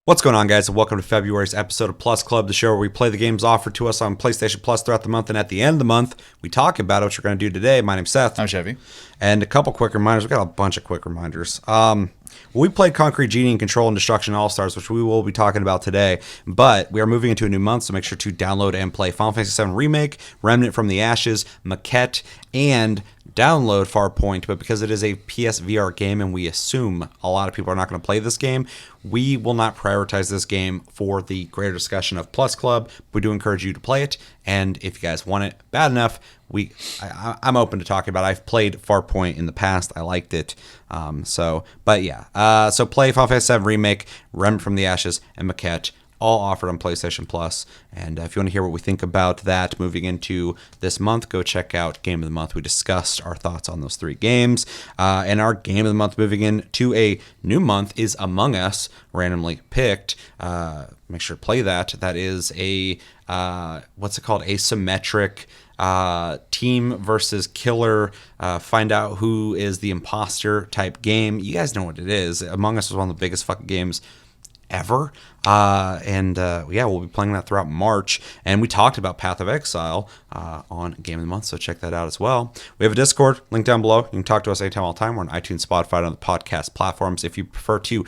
What's going on, guys, and welcome to February's episode of Plus Club, the show where we play the games offered to us on PlayStation Plus throughout the month, and at the end of the month, we talk about what we're going to do today. My name's Seth. I'm Chevy. And a couple quick reminders. We've got a bunch of quick reminders. We played Concrete Genie and Control and Destruction AllStars, which we will be talking about today, but we are moving into a new month, so make sure to download and play Final Fantasy VII Remake, Remnant from the Ashes, Maquette, and download Farpoint. But because it is a PSVR game and we assume a lot of people are not going to play this game, we will not prioritize this game for the greater discussion of Plus Club. We do encourage you to play it, and if you guys want it bad enough, I'm open to talking about it. I've played Farpoint in the past. I liked it. So play Final Fantasy VII Remake, Remnant from the Ashes, and Maquette, all offered on PlayStation Plus. And if you want to hear what we think about that moving into this month, go check out Game of the Month. We discussed our thoughts on those three games. And our Game of the Month moving into a new month is Among Us, randomly picked. Make sure to play that. That is a, asymmetric team versus killer, find out who is the imposter type game. You guys know what it is. Among Us was one of the biggest fucking games ever. We'll be playing that throughout March. And we talked about Path of Exile on Game of the Month, so check that out as well. We have a Discord, link down below. You can talk to us anytime, all the time. We're on iTunes, Spotify, and on the podcast platforms if you prefer to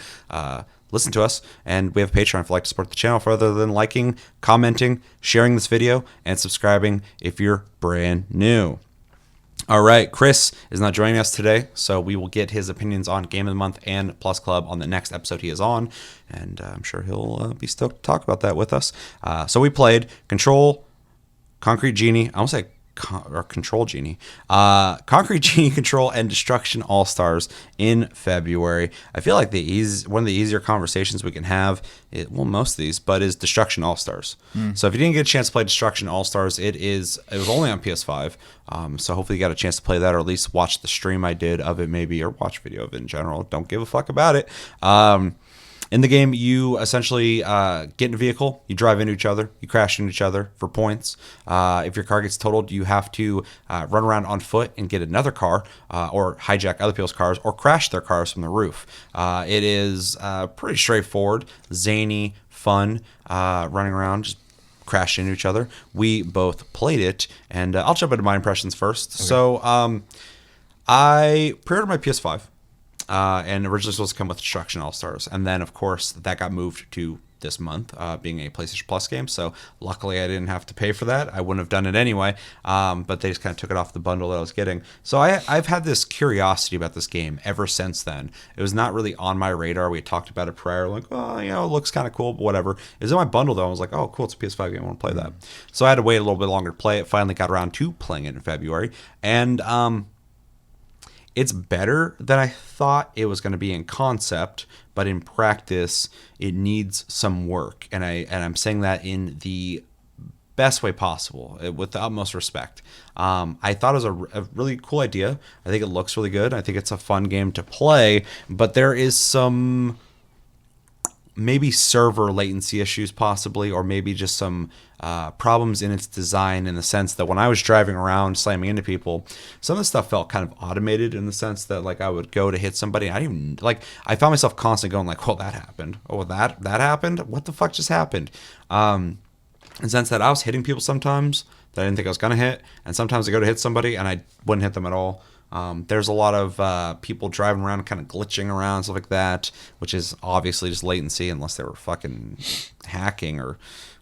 listen to us. And we have a Patreon if you'd like to support the channel further than liking, commenting, sharing this video, and subscribing if you're brand new. All right, Chris is not joining us today, so we will get his opinions on Game of the Month and Plus Club on the next episode he is on, and I'm sure he'll be stoked to talk about that with us. So we played Control, Concrete Genie, I almost say Control Genie, Concrete Genie, Control, and Destruction AllStars in February. I feel like one of the easier conversations we can have, most of these, but is Destruction AllStars. So if you didn't get a chance to play Destruction AllStars, it was only on PS5. So hopefully you got a chance to play that, or at least watch the stream I did of it maybe, or watch video of it in general. Don't give a fuck about it. In the game, you essentially get in a vehicle, you drive into each other, you crash into each other for points. If your car gets totaled, you have to run around on foot and get another car, or hijack other people's cars, or crash their cars from the roof. It is pretty straightforward, zany, fun, running around, just crash into each other. We both played it, and I'll jump into my impressions first. Okay. So I pre-ordered my PS5. And originally supposed to come with Destruction AllStars, and then of course that got moved to this month, being a PlayStation Plus game. So luckily I didn't have to pay for that. I wouldn't have done it anyway, but they just kind of took it off the bundle that I was getting. So I've had this curiosity about this game ever since then. It was not really on my radar. We had talked about it prior, like, it looks kind of cool, but whatever. It was in my bundle though. I was like, oh cool, it's a PS5 game, I want to play that. So I had to wait a little bit longer to play it. Finally got around to playing it in February, and it's better than I thought it was going to be in concept, but in practice, it needs some work. And I'm saying that in the best way possible, with the utmost respect. I thought it was a really cool idea. I think it looks really good. I think it's a fun game to play, but there is some maybe server latency issues possibly, or maybe just some problems in its design, in the sense that when I was driving around slamming into people, some of the stuff felt kind of automated, in the sense that like I would go to hit somebody, and I found myself constantly going like, well, that happened. Oh, that happened? What the fuck just happened? In the sense that I was hitting people sometimes that I didn't think I was going to hit, and sometimes I go to hit somebody and I wouldn't hit them at all. There's a lot of people driving around kind of glitching around, stuff like that, which is obviously just latency, unless they were fucking hacking, or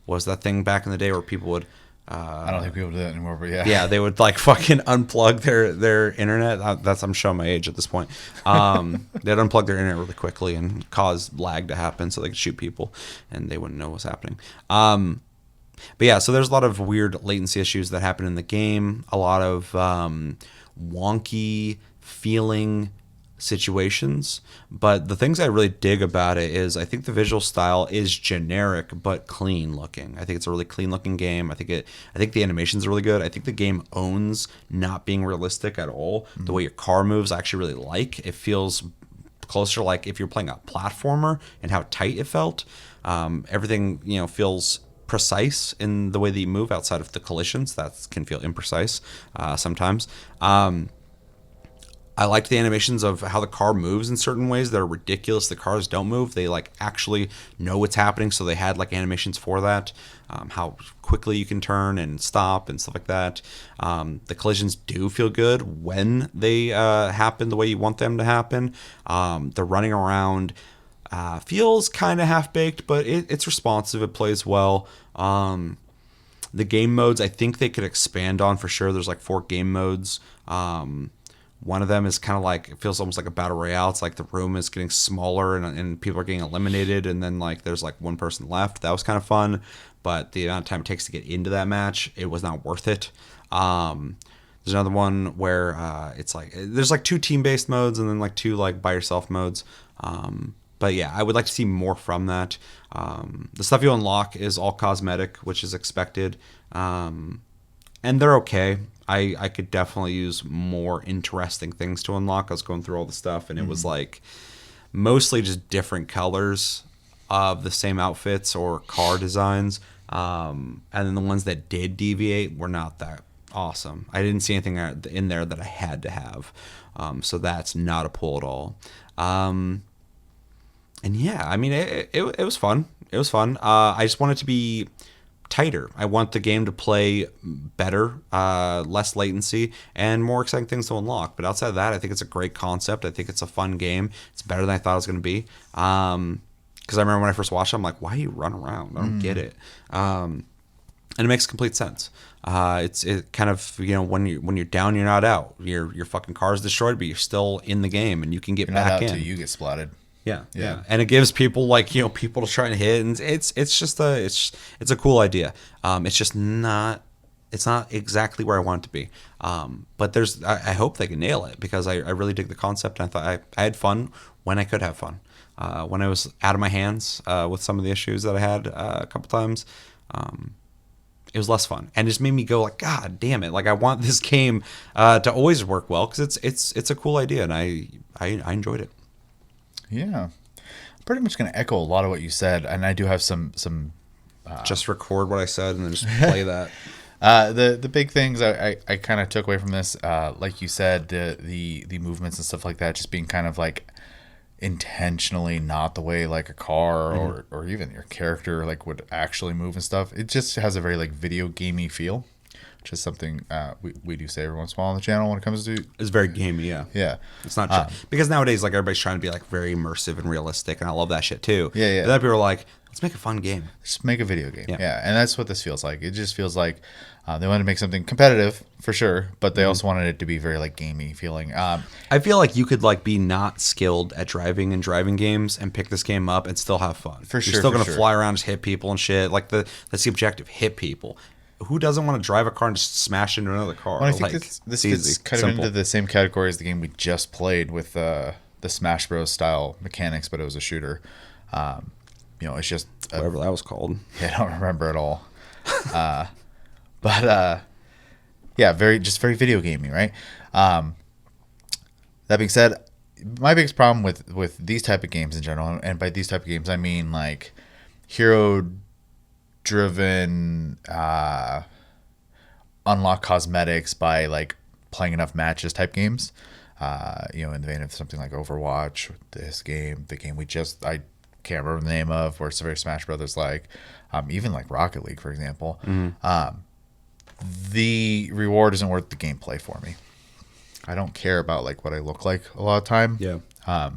was that thing back in the day where people would... I don't think people do that anymore, but yeah. Yeah, they would like fucking unplug their internet. I'm showing my age at this point. They'd unplug their internet really quickly and cause lag to happen so they could shoot people and they wouldn't know what's happening. But yeah, so there's a lot of weird latency issues that happen in the game. A lot of wonky feeling situations. But the things I really dig about it is I think the visual style is generic but clean looking. I think it's a really clean looking game. I think the animations are really good. I think the game owns not being realistic at all. Mm-hmm. The way your car moves, I actually really like. It feels closer like if you're playing a platformer, and how tight it felt. Everything, feels precise in the way that you move outside of the collisions. That can feel imprecise sometimes. I liked the animations of how the car moves in certain ways that are ridiculous. The cars don't move. They like actually know what's happening. So they had like animations for that. How quickly you can turn and stop and stuff like that. The collisions do feel good when they happen the way you want them to happen. The running around feels kind of half-baked, but it's responsive. It plays well. The game modes, I think they could expand on for sure. There's like 4 game modes. One of them is kind of like, it feels almost like a battle royale. It's like the room is getting smaller and people are getting eliminated, and then like there's like one person left. That was kind of fun, but the amount of time it takes to get into that match, it was not worth it. There's another one where it's like there's like 2 team-based modes and then like 2 like by yourself modes. But yeah, I would like to see more from that. The stuff you unlock is all cosmetic, which is expected, and they're okay. I could definitely use more interesting things to unlock. I was going through all the stuff, and it was like mostly just different colors of the same outfits or car designs. And then the ones that did deviate were not that awesome. I didn't see anything in there that I had to have. So that's not a pull at all. And yeah, I mean, it was fun. It was fun. I just want it to be tighter. I want the game to play better, less latency, and more exciting things to unlock. But outside of that, I think it's a great concept. I think it's a fun game. It's better than I thought it was going to be. Because I remember when I first watched it, I'm like, why do you run around? I don't get it. And it makes complete sense. It kind of, when you're down, you're not out. Your fucking car is destroyed, but you're still in the game, and you can get You're back not out in. till you get splatted. Yeah. And it gives people people to try and hit, and it's just it's a cool idea. It's not exactly where I want it to be. But I hope they can nail it, because I really dig the concept. And I thought I had fun when I could have fun. When I was out of my hands with some of the issues that I had a couple times, it was less fun, and it just made me go like, God damn it! Like, I want this game to always work well, because it's a cool idea, and I enjoyed it. Yeah, I'm pretty much going to echo a lot of what you said, and I do have some. Just record what I said and then just play that. The big things I kind of took away from this, like you said, the movements and stuff like that, just being kind of like intentionally not the way like a car or even your character like would actually move and stuff. It just has a very like video gamey feel, which is something we do say every once in a while on the channel when it comes to. It's very gamey, yeah. Yeah. It's not because nowadays like everybody's trying to be like very immersive and realistic, and I love that shit too. Yeah. But then people are like, let's make a fun game. Just make a video game. Yeah. And that's what this feels like. It just feels like they wanted to make something competitive for sure, but they also wanted it to be very like gamey feeling. I feel like you could like be not skilled at driving in driving games and pick this game up and still have fun. For sure. You're still gonna fly around, just hit people and shit. Like that's the objective: hit people. Who doesn't want to drive a car and just smash into another car? Well, I think this fits kind of into the same category as the game we just played with the Smash Bros. Style mechanics, but it was a shooter. It's just whatever that was called. Yeah, I don't remember at all. But very video gamey, right? That being said, my biggest problem with these type of games in general, and by these type of games I mean like hero-driven unlock cosmetics by like playing enough matches type games. In the vein of something like Overwatch, this game, the game I can't remember the name of, where it's very Smash Brothers like, even like Rocket League, for example. The reward isn't worth the gameplay for me. I don't care about like what I look like a lot of time. Yeah. I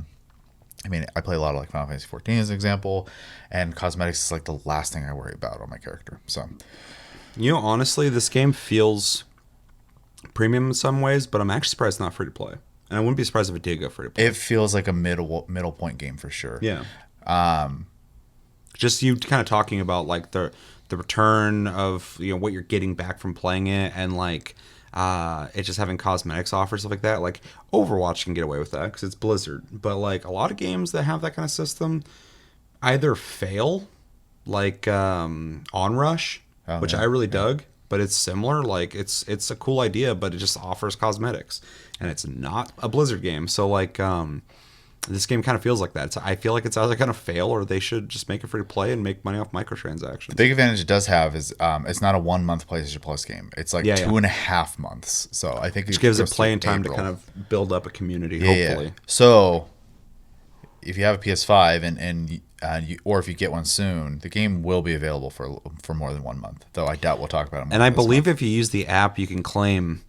mean, I play a lot of like Final Fantasy 14 as an example, and cosmetics is like the last thing I worry about on my character. So, honestly, this game feels premium in some ways, but I'm actually surprised it's not free to play. And I wouldn't be surprised if it did go free to play. It feels like a middle point game for sure. Yeah. Just you kind of talking about like the return of what you're getting back from playing it, and like it just having cosmetics offers, stuff like that. Like Overwatch can get away with that because it's Blizzard, but like a lot of games that have that kind of system either fail, like Onrush, which I really dug, but it's similar. Like it's a cool idea, but it just offers cosmetics, and it's not a Blizzard game. So like This game kind of feels like that. I feel like it's either going to fail or they should just make it free to play and make money off microtransactions. The big advantage it does have is it's not a 1 month PlayStation Plus game. It's like 2.5 months. So I think it gives it playing time to kind of build up a community. Hopefully, So if you have a PS5 or if you get one soon, the game will be available for more than 1 month. Though I doubt we'll talk about it more. And I believe if you use the app, you can claim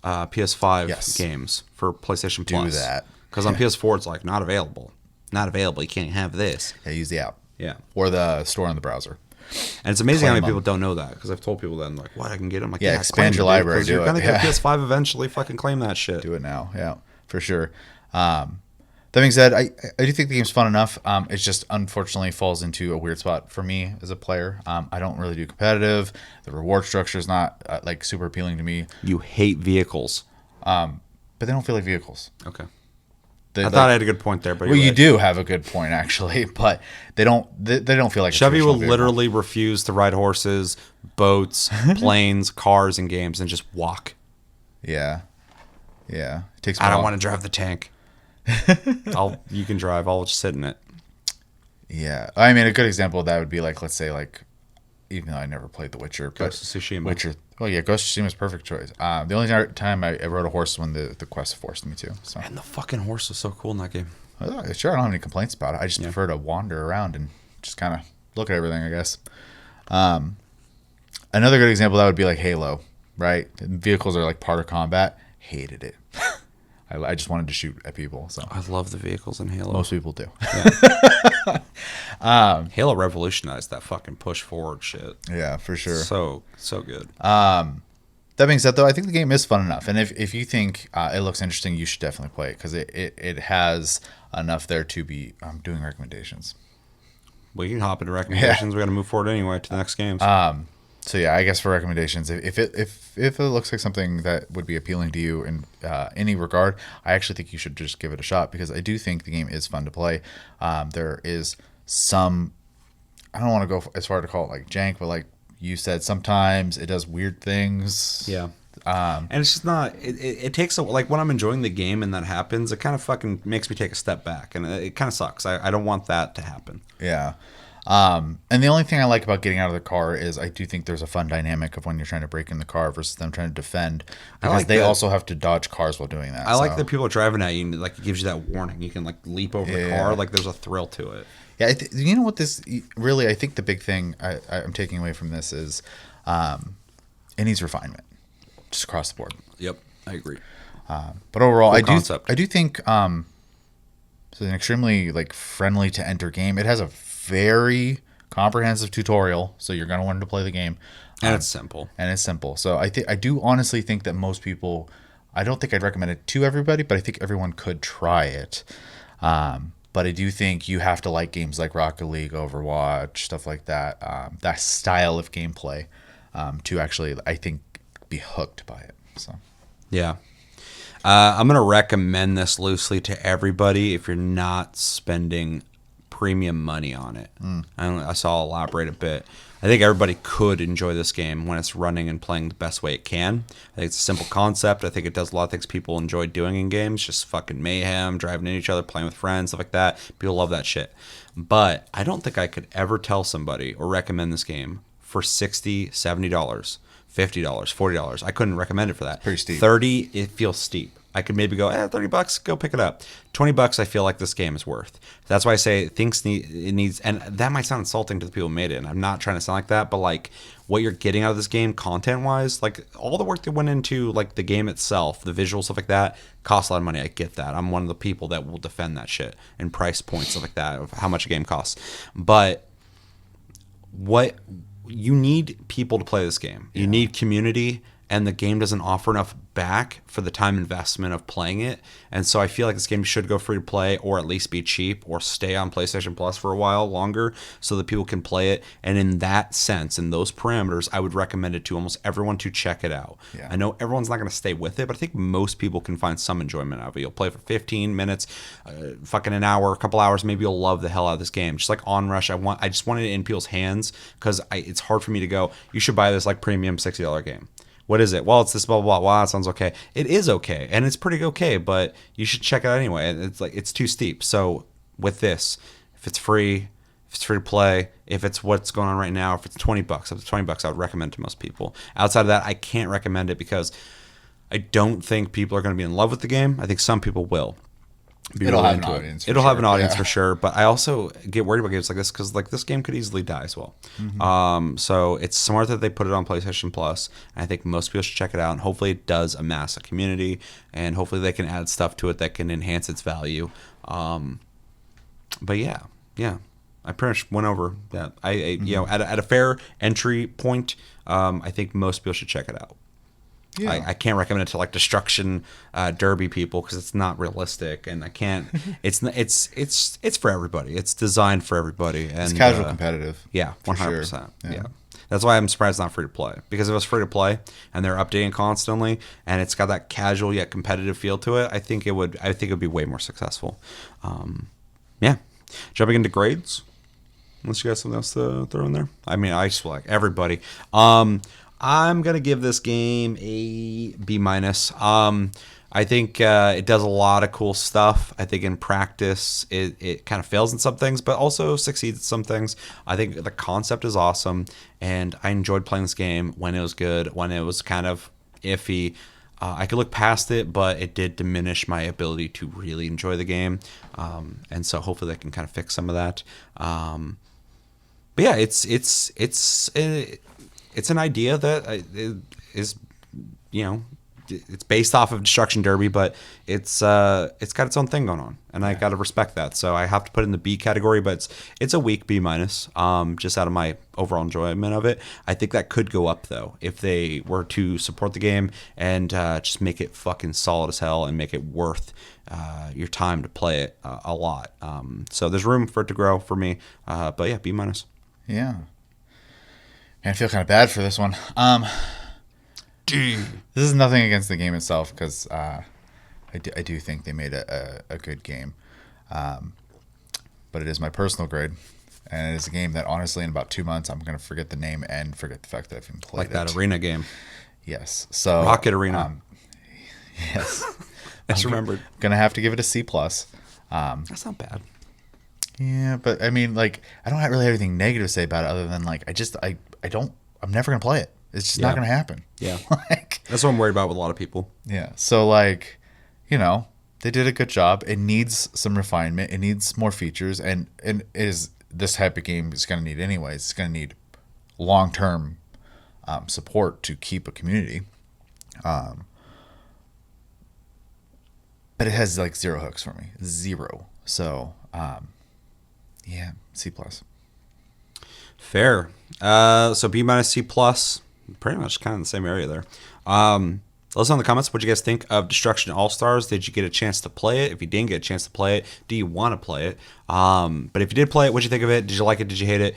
PS5 games for PlayStation Plus. Do that. Because on PS4, it's like, not available. Not available. You can't have this. Yeah, use the app. Yeah. Or the store on the browser. And it's amazing how many people don't know that. Because I've told people that, I'm like, what, I can get them? Like, expand your library. You're going to get PS5 eventually. Fucking claim that shit. Do it now. Yeah, for sure. That being said, I do think the game's fun enough. It just unfortunately falls into a weird spot for me as a player. I don't really do competitive. The reward structure is not like super appealing to me. You hate vehicles. But they don't feel like vehicles. Okay. I thought I had a good point there, but you do have a good point actually, but they don't feel like Chevy will literally refuse to ride horses, boats, planes, cars, and games, and just walk. Yeah. It takes. I don't want to drive the tank. You can drive. I'll just sit in it. Yeah, I mean, a good example of that would be like, let's say, like, even though I never played The Witcher, Ghost of Tsushima. Witcher. Oh yeah, Ghost of Tsushima is a perfect choice. The only time I rode a horse was when the quest forced me to. So. And the fucking horse was so cool in that game. Sure, I don't have any complaints about it. I just prefer to wander around and just kind of look at everything, I guess. Another good example of that would be like Halo, right? Vehicles are like part of combat. Hated it. I just wanted to shoot at people. So I love the vehicles in Halo. Most people do. Yeah. Halo revolutionized that fucking push forward shit. Yeah, for sure. So good. That being said, though, I think the game is fun enough, and if you think it looks interesting, you should definitely play it because it has enough there to be doing recommendations. We can hop into recommendations. We got to move forward anyway to the next games. So yeah, I guess for recommendations, if it looks like something that would be appealing to you in any regard, I actually think you should just give it a shot because I do think the game is fun to play. There is some, I don't want to go as far to call it like jank, but like you said, sometimes it does weird things. Yeah. And it's just not, it takes like when I'm enjoying the game and that happens, it kind of fucking makes me take a step back and it kind of sucks. I don't want that to happen. Yeah. And the only thing I like about getting out of the car is I do think there's a fun dynamic of when you're trying to break in the car versus them trying to defend because they also have to dodge cars while doing that. I like that people are driving at you and like it gives you that warning. You can like leap over the car. Like there's a thrill to it. Yeah. You know what this really, I think the big thing I'm taking away from this is it needs refinement just across the board. Yep. I agree. But overall, cool concept. I do think it's an extremely like friendly to enter game. It has a very comprehensive tutorial, so you're going to want to play the game. And it's simple. So I do honestly think that most people, I don't think I'd recommend it to everybody, but I think everyone could try it. But I do think you have to like games like Rocket League, Overwatch, stuff like that, that style of gameplay to actually, I think, be hooked by it. So yeah. I'm going to recommend this loosely to everybody if you're not spending premium money on it. I saw I'll elaborate a bit. I think everybody could enjoy this game when it's running and playing the best way it can. I think it's a simple concept. I think it does a lot of things people enjoy doing in games, just fucking mayhem, driving into each other, playing with friends, stuff like that. People love that shit. But I don't think I could ever tell somebody or recommend this game for $60, $70, $50, $40. I couldn't recommend it for that. Pretty steep. $30, it feels steep. I could maybe go, $30, go pick it up. $20, I feel like this game is worth. That's why I say it needs, and that might sound insulting to the people who made it, and I'm not trying to sound like that, but like what you're getting out of this game content-wise, like all the work that went into like the game itself, the visuals, stuff like that, costs a lot of money. I get that. I'm one of the people that will defend that shit and price points, stuff like that, of how much a game costs. But what you need people to play this game. You need community. And the game doesn't offer enough back for the time investment of playing it. And so I feel like this game should go free to play or at least be cheap or stay on PlayStation Plus for a while longer so that people can play it. And in that sense, in those parameters, I would recommend it to almost everyone to check it out. Yeah. I know everyone's not going to stay with it, but I think most people can find some enjoyment out of it. You'll play for 15 minutes, fucking an hour, a couple hours, maybe you'll love the hell out of this game. Just like Onrush, I just wanted it in people's hands because it's hard for me to go, you should buy this like premium $60 game. what is it? Well, it's this blah blah blah. Wow, it sounds okay. It is okay, and it's pretty okay, but you should check it out anyway. It's like it's too steep. So with this, if it's free to play, if it's what's going on right now, if it's $20, up to $20, I would recommend it to most people. Outside of that, I can't recommend it because I don't think people are going to be in love with the game. I think some people will. It'll have an audience. It'll have an audience for sure, but I also get worried about games like this because like this game could easily die as well. So it's smart that they put it on PlayStation Plus. And I think most people should check it out, and hopefully it does amass a community, and hopefully they can add stuff to it that can enhance its value. But yeah, I pretty much went over that. I you know, at a fair entry point, I think most people should check it out. Yeah. I can't recommend it to like Destruction Derby people because it's not realistic, and I can't. It's for everybody. It's designed for everybody, and it's casual competitive. Yeah, 100%. Yeah. That's why I'm surprised it's not free to play. Because if it was free to play and they're updating constantly, and it's got that casual yet competitive feel to it, I think it would be way more successful. Yeah, jumping into grades. Unless you got something else to throw in there. I mean, I just feel like everybody. I'm going to give this game a B-. I think it does a lot of cool stuff. I think in practice it kind of fails in some things, but also succeeds in some things. I think the concept is awesome, and I enjoyed playing this game when it was good, when it was kind of iffy. I could look past it, but it did diminish my ability to really enjoy the game. And so hopefully they can kind of fix some of that. But yeah, it's an idea that is, you know, it's based off of Destruction Derby, but it's got its own thing going on, and I got to respect that. So I have to put it in the B category, but it's a weak B-, just out of my overall enjoyment of it. I think that could go up though if they were to support the game and just make it fucking solid as hell and make it worth your time to play it a lot. So there's room for it to grow for me, but yeah, B-. Yeah. And I feel kind of bad for this one. This is nothing against the game itself, because I do think they made a good game. But it is my personal grade. And it is a game that, honestly, in about 2 months, I'm going to forget the name and forget the fact that I've even played it. Like that arena game. Yes. So Rocket Arena. Yes. I just remembered. I'm going to have to give it a C+. That's not bad. Yeah, but I mean, like, I don't really have anything negative to say about it other than, like, I'm never going to play it. It's just not going to happen. Yeah. That's what I'm worried about with a lot of people. Yeah. So, like, you know, they did a good job. It needs some refinement. It needs more features. And it is this type of game is going to need anyways. It's going to need long-term support to keep a community. But it has, like, zero hooks for me. Zero. So, yeah, C+. Fair. So B-, C+, pretty much kind of in the same area there. Let us know in the comments what you guys think of Destruction AllStars. Did you get a chance to play it? If you didn't get a chance to play it, do you want to play it? But if you did play it, what did you think of it? Did you like it? Did you hate it?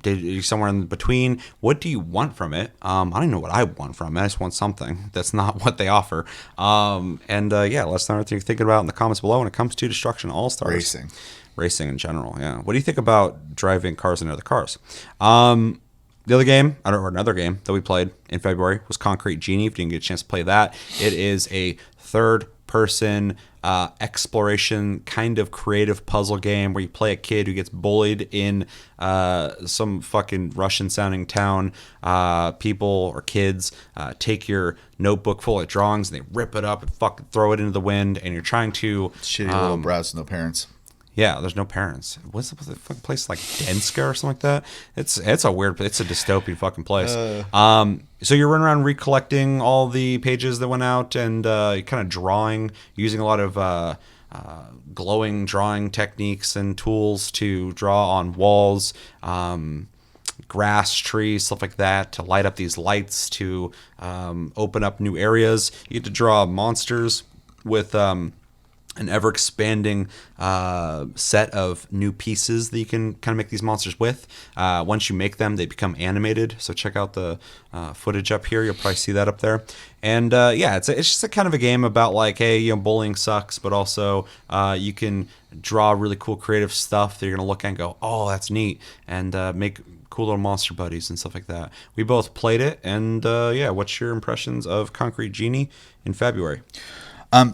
Did you somewhere in between? What do you want from it? I don't even know what I want from it. I just want something that's not what they offer. Yeah, let us know what you're thinking about in the comments below when it comes to Destruction AllStars. Racing in general, yeah. What do you think about driving cars into other cars? The other game, or another game that we played in February was Concrete Genie. If you didn't get a chance to play that, it is a third-person exploration kind of creative puzzle game where you play a kid who gets bullied in some fucking Russian-sounding town. People or kids take your notebook full of drawings and they rip it up and fucking throw it into the wind, and you're trying to... Shitty little brats with no parents. Yeah, there's no parents. What's the fucking place, like Denska or something like that? It's a weird, it's a dystopian fucking place. So you're running around recollecting all the pages that went out and kind of drawing, using a lot of glowing drawing techniques and tools to draw on walls, grass, trees, stuff like that, to light up these lights, to open up new areas. You get to draw monsters with... an ever-expanding set of new pieces that you can kind of make these monsters with. Once you make them, they become animated. So check out the footage up here. You'll probably see that up there. And yeah, it's just a kind of a game about like, hey, you know, bullying sucks, but also you can draw really cool creative stuff that you're going to look at and go, oh, that's neat, and make cool little monster buddies and stuff like that. We both played it, and yeah, what's your impressions of Concrete Genie in February?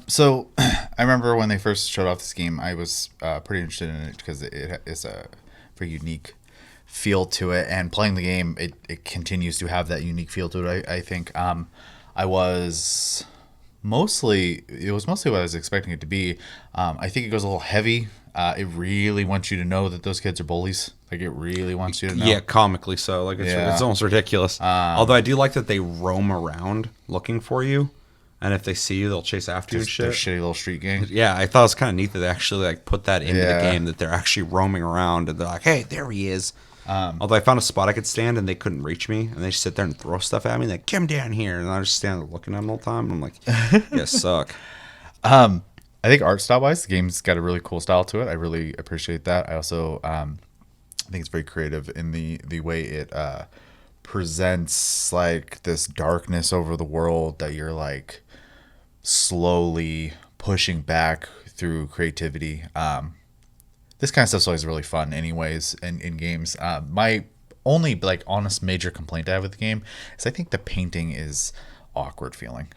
So I remember when they first showed off this game, I was pretty interested in it because it is a very unique feel to it, and playing the game, it continues to have that unique feel to it. I think it was mostly what I was expecting it to be. I think it goes a little heavy. It really wants you to know that those kids are bullies. Like, it really wants you to know. Yeah, comically so. Like, it's almost ridiculous. Although I do like that they roam around looking for you, and if they see you, they'll chase after you and shit. They're shitty little street gang. Yeah, I thought it was kind of neat that they actually like put that into the game, that they're actually roaming around, and they're like, hey, there he is. Although I found a spot I could stand, and they couldn't reach me, and they just sit there and throw stuff at me. Like, come down here, and I just stand there looking at them all the time. And I'm like, you guys suck. I think art style wise, the game's got a really cool style to it. I really appreciate that. I also think it's very creative in the way it presents like this darkness over the world that you're like slowly pushing back through creativity. This kind of stuff's always really fun anyways in games. My only like honest major complaint I have with the game is I think the painting is awkward feeling.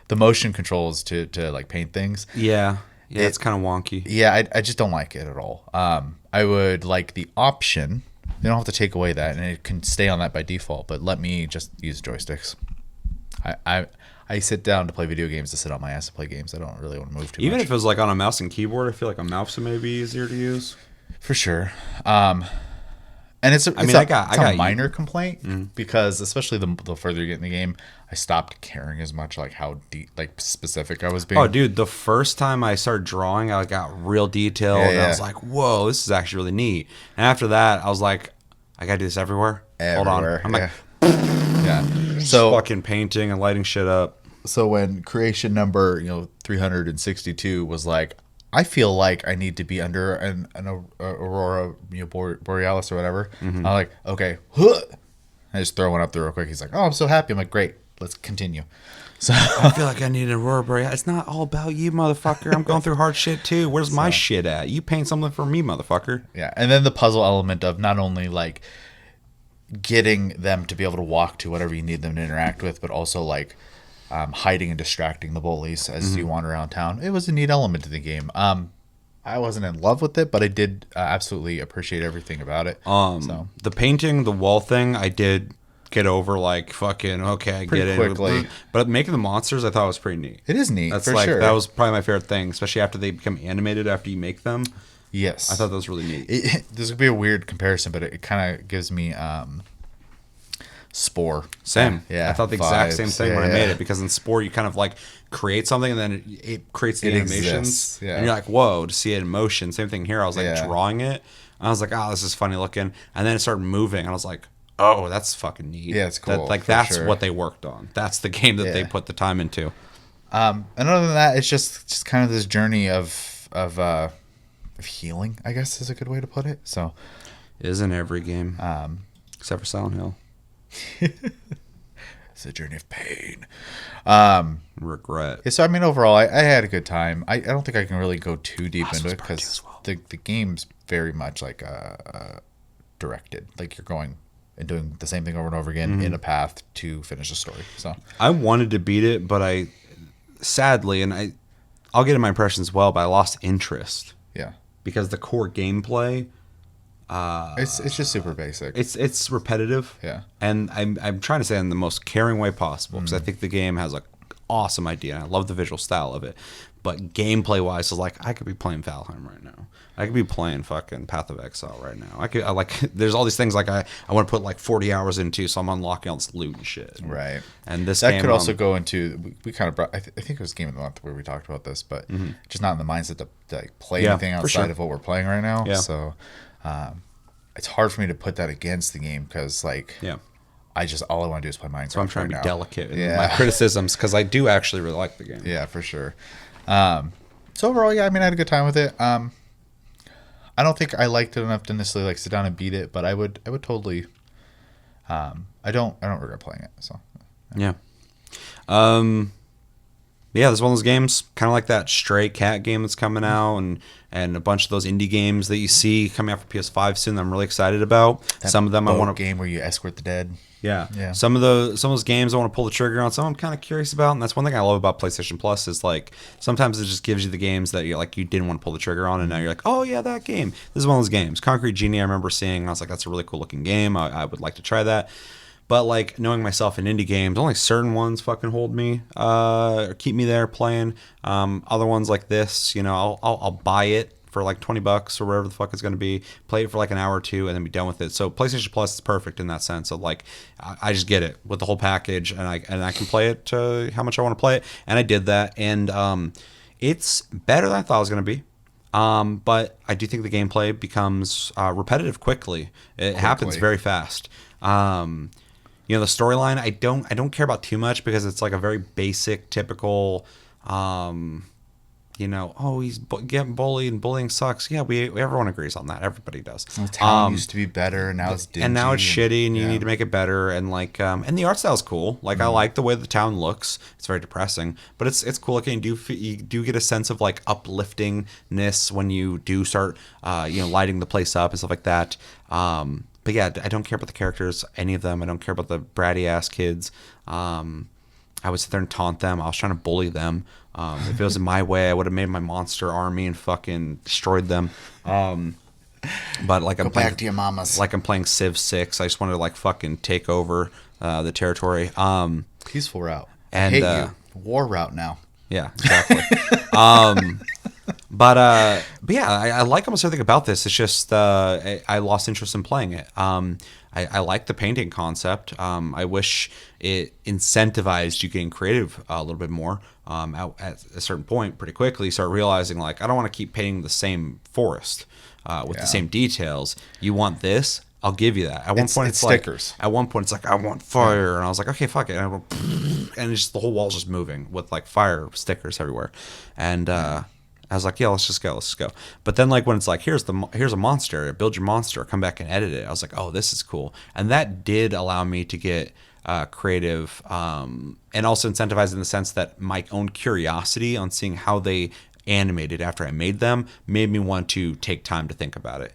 The motion controls to like paint things. Yeah, it's kind of wonky. Yeah, I just don't like it at all. I would like the option. They don't have to take away that, and it can stay on that by default. But let me just use joysticks. I sit down to play video games to sit on my ass to play games. I don't really want to move too much. Even if it was like on a mouse and keyboard, I feel like a mouse may be easier to use. For sure. And it's a minor complaint because especially the further you get in the game, I stopped caring as much like how specific I was being. Oh, dude, the first time I started drawing, I got real detailed, and I was like, "Whoa, this is actually really neat." And after that, I was like, "I gotta do this everywhere." Hold on, I'm like, so fucking painting and lighting shit up. So when creation number 362 was like, I feel like I need to be under an Aurora Borealis or whatever. I'm like, okay. I just throw one up there real quick. He's like, oh, I'm so happy. I'm like, great. Let's continue. So I feel like I need an Aurora Borealis. It's not all about you, motherfucker. I'm going through hard shit too. Where's my shit at? You paint something for me, motherfucker. Yeah. And then the puzzle element of not only like getting them to be able to walk to whatever you need them to interact with, but also like hiding and distracting the bullies as you wander around town. It was a neat element to the game. I wasn't in love with it, but I did absolutely appreciate everything about it. The painting, the wall thing, I did get over like fucking okay, I get quickly. it. But making the monsters, I thought was pretty neat. It is neat. That's for like sure. That was probably my favorite thing, especially after they become animated after you make them. Yes, I thought that was really neat. This would be a weird comparison, but it kind of gives me Spore. Same. Yeah. I thought the exact same thing when I made it, because in Spore you kind of like create something and then it creates the animations. Exists. Yeah. And you're like, whoa, to see it in motion. Same thing here. I was like drawing it. And I was like, oh, this is funny looking. And then it started moving. And I was like, oh, that's fucking neat. Yeah, it's cool. That's what they worked on. That's the game that they put the time into. And other than that, it's just kind of this journey of healing, I guess is a good way to put it. So, isn't every game, except for Silent Hill. It's a journey of pain. Regret. Yeah, so I mean, overall, I had a good time. I don't think I can really go too deep into it because the game's very much like directed. Like you're going and doing the same thing over and over again in a path to finish a story. So I wanted to beat it, but I sadly, and I'll get in my impressions as well, but I lost interest. Yeah, because the core gameplay. It's just super basic. It's repetitive. Yeah, and I'm trying to say it in the most caring way possible, because I think the game has an awesome idea and I love the visual style of it. But gameplay wise, is like I could be playing Valheim right now. I could be playing fucking Path of Exile right now. I like there's all these things like I want to put like 40 hours into, so I'm unlocking all this loot and shit. Right. And this that game, could also go into we kind of brought. I think it was Game of the Month where we talked about this, but just not in the mindset to like play anything outside of what we're playing right now. Yeah. So it's hard for me to put that against the game because like I just all I want to do is play Minecraft. So I'm trying to be now. delicate in my criticisms because I do actually really like the game. Yeah, for sure. So overall, I mean, I had a good time with it. I don't think I liked it enough to necessarily like sit down and beat it, but I would totally. I don't regret playing it. So. Yeah. Yeah, there's one of those games, kind of like that Stray Cat game that's coming out, and a bunch of those indie games that you see coming out for PS5 soon that I'm really excited about. That Some of them I want to game where you escort the dead. Yeah. Some of those games I want to pull the trigger on. Some I'm kind of curious about, and that's one thing I love about PlayStation Plus is like sometimes it just gives you the games that you didn't want to pull the trigger on, and now you're like, oh yeah, that game. This is one of those games. Concrete Genie, I remember seeing, and I was like, that's a really cool looking game. I would like to try that. But like knowing myself in indie games, only certain ones fucking hold me, or keep me there playing. Other ones like this, I'll buy it for like $20 or whatever the fuck it's going to be, play it for like an hour or two, and then be done with it. So PlayStation Plus is perfect in that sense of like I just get it with the whole package, and I can play it to how much I want to play it, and I did that, and it's better than I thought it was going to be. But I do think the gameplay becomes repetitive quickly. It happens very fast. The storyline I don't care about too much because it's like a very basic, typical. He's getting bullied and bullying sucks. Yeah, everyone agrees on that. Everybody does. The town used to be better, and now it's dingy. And now it's shitty, and you need to make it better. And and the art style's cool. Like I like the way the town looks. It's very depressing, but it's cool looking. You do get a sense of like upliftingness when you do start, lighting the place up and stuff like that. But yeah, I don't care about the characters, any of them. I don't care about the bratty ass kids. I would sit there and taunt them. I was trying to bully them. If it was in my way, I would have made my monster army and fucking destroyed them. But like Go back to your mamas. Like I'm playing Civ 6. I just wanted to like fucking take over the territory. Peaceful route. And I hate you. War route now. Yeah, exactly. But yeah, I like almost everything about this. It's just I lost interest in playing it. I like the painting concept. I wish it incentivized you getting creative a little bit more. At a certain point, pretty quickly, start realizing like I don't want to keep painting the same forest with the same details. You want this? I'll give you that. At one point, it's stickers. At one point, it's like I want fire, and I was like, okay, fuck it, and it's just the whole wall's just moving with like fire stickers everywhere, and I was like, yeah, let's just go. But then like when it's like here's a monster, build your monster, come back and edit it. I was like, oh, this is cool, and that did allow me to get creative, and also incentivized in the sense that my own curiosity on seeing how they animated after I made them made me want to take time to think about it.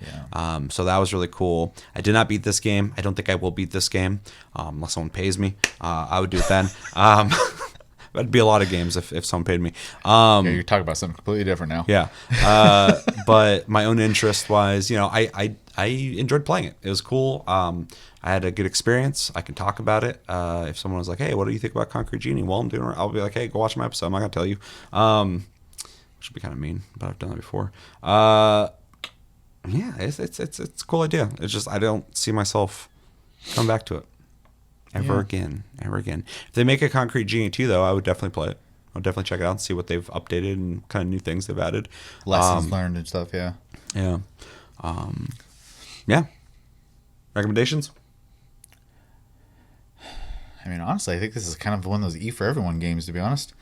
So that was really cool. I did not beat this game. I don't think I will beat this game unless someone pays me. I would do it then. That'd be a lot of games if someone paid me. You're talking about something completely different now. Yeah. But my own interest wise, I enjoyed playing it. It was cool. I had a good experience. I can talk about it. If someone was like, hey, what do you think about Concrete Genie? Well, I'll be like, hey, go watch my episode. I'm not going to tell you. Which would be kind of mean, but I've done that before. Yeah, it's a cool idea. It's just I don't see myself come back to it ever again. If they make a Concrete Genie 2, though, I would definitely play it. I would definitely check it out and see what they've updated and kind of new things they've added. Lessons learned and stuff, yeah. Yeah. Yeah. Recommendations? I mean, honestly, I think this is kind of one of those E for everyone games, to be honest.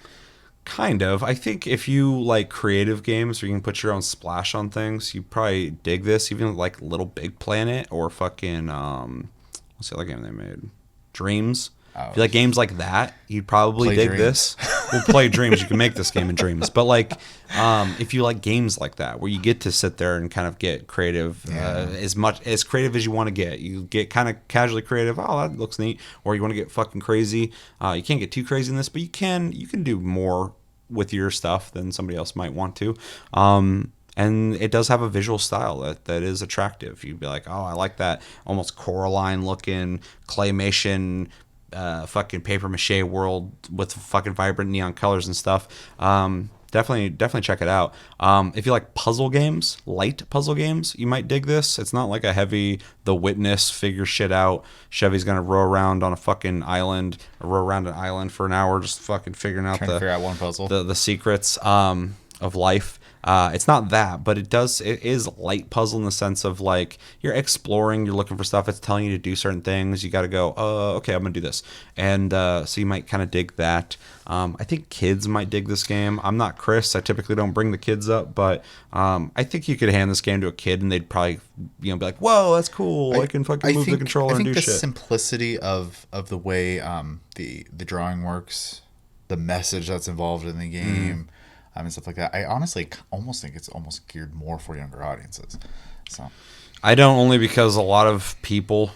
Kind of. I think if you like creative games where you can put your own splash on things, you probably dig this. Even like Little Big Planet or fucking what's the other game they made? Dreams. If you like games like that, you'd probably dig this. We'll play Dreams. You can make this game in Dreams. But like, if you like games like that, where you get to sit there and kind of get creative, as much as creative as you want to get, you get kind of casually creative. Oh, that looks neat. Or you want to get fucking crazy. You can't get too crazy in this, but you can do more with your stuff than somebody else might want to. And it does have a visual style that is attractive. You'd be like, oh, I like that almost Coraline looking claymation. Fucking paper mache world with fucking vibrant neon colors and stuff. Definitely check it out. If you like puzzle games, light puzzle games, you might dig this. It's not like a heavy The Witness, figure shit out. Chevy's gonna row around on a fucking island, or row around an island for an hour, just fucking figuring out Trying to figure out one puzzle. The secrets of life. It's not that, but it is light puzzle in the sense of like you're exploring, you're looking for stuff, it's telling you to do certain things, you got to go, okay, I'm gonna do this, and so you might kind of dig that. I think kids might dig this game. I'm not Chris, I typically don't bring the kids up, but I think you could hand this game to a kid and they'd probably be like, whoa, that's cool, I can fucking move the controller and do shit. I think the simplicity of the way the drawing works the message that's involved in the game, and stuff like that. I honestly almost think it's almost geared more for younger audiences. So I don't, only because a lot of people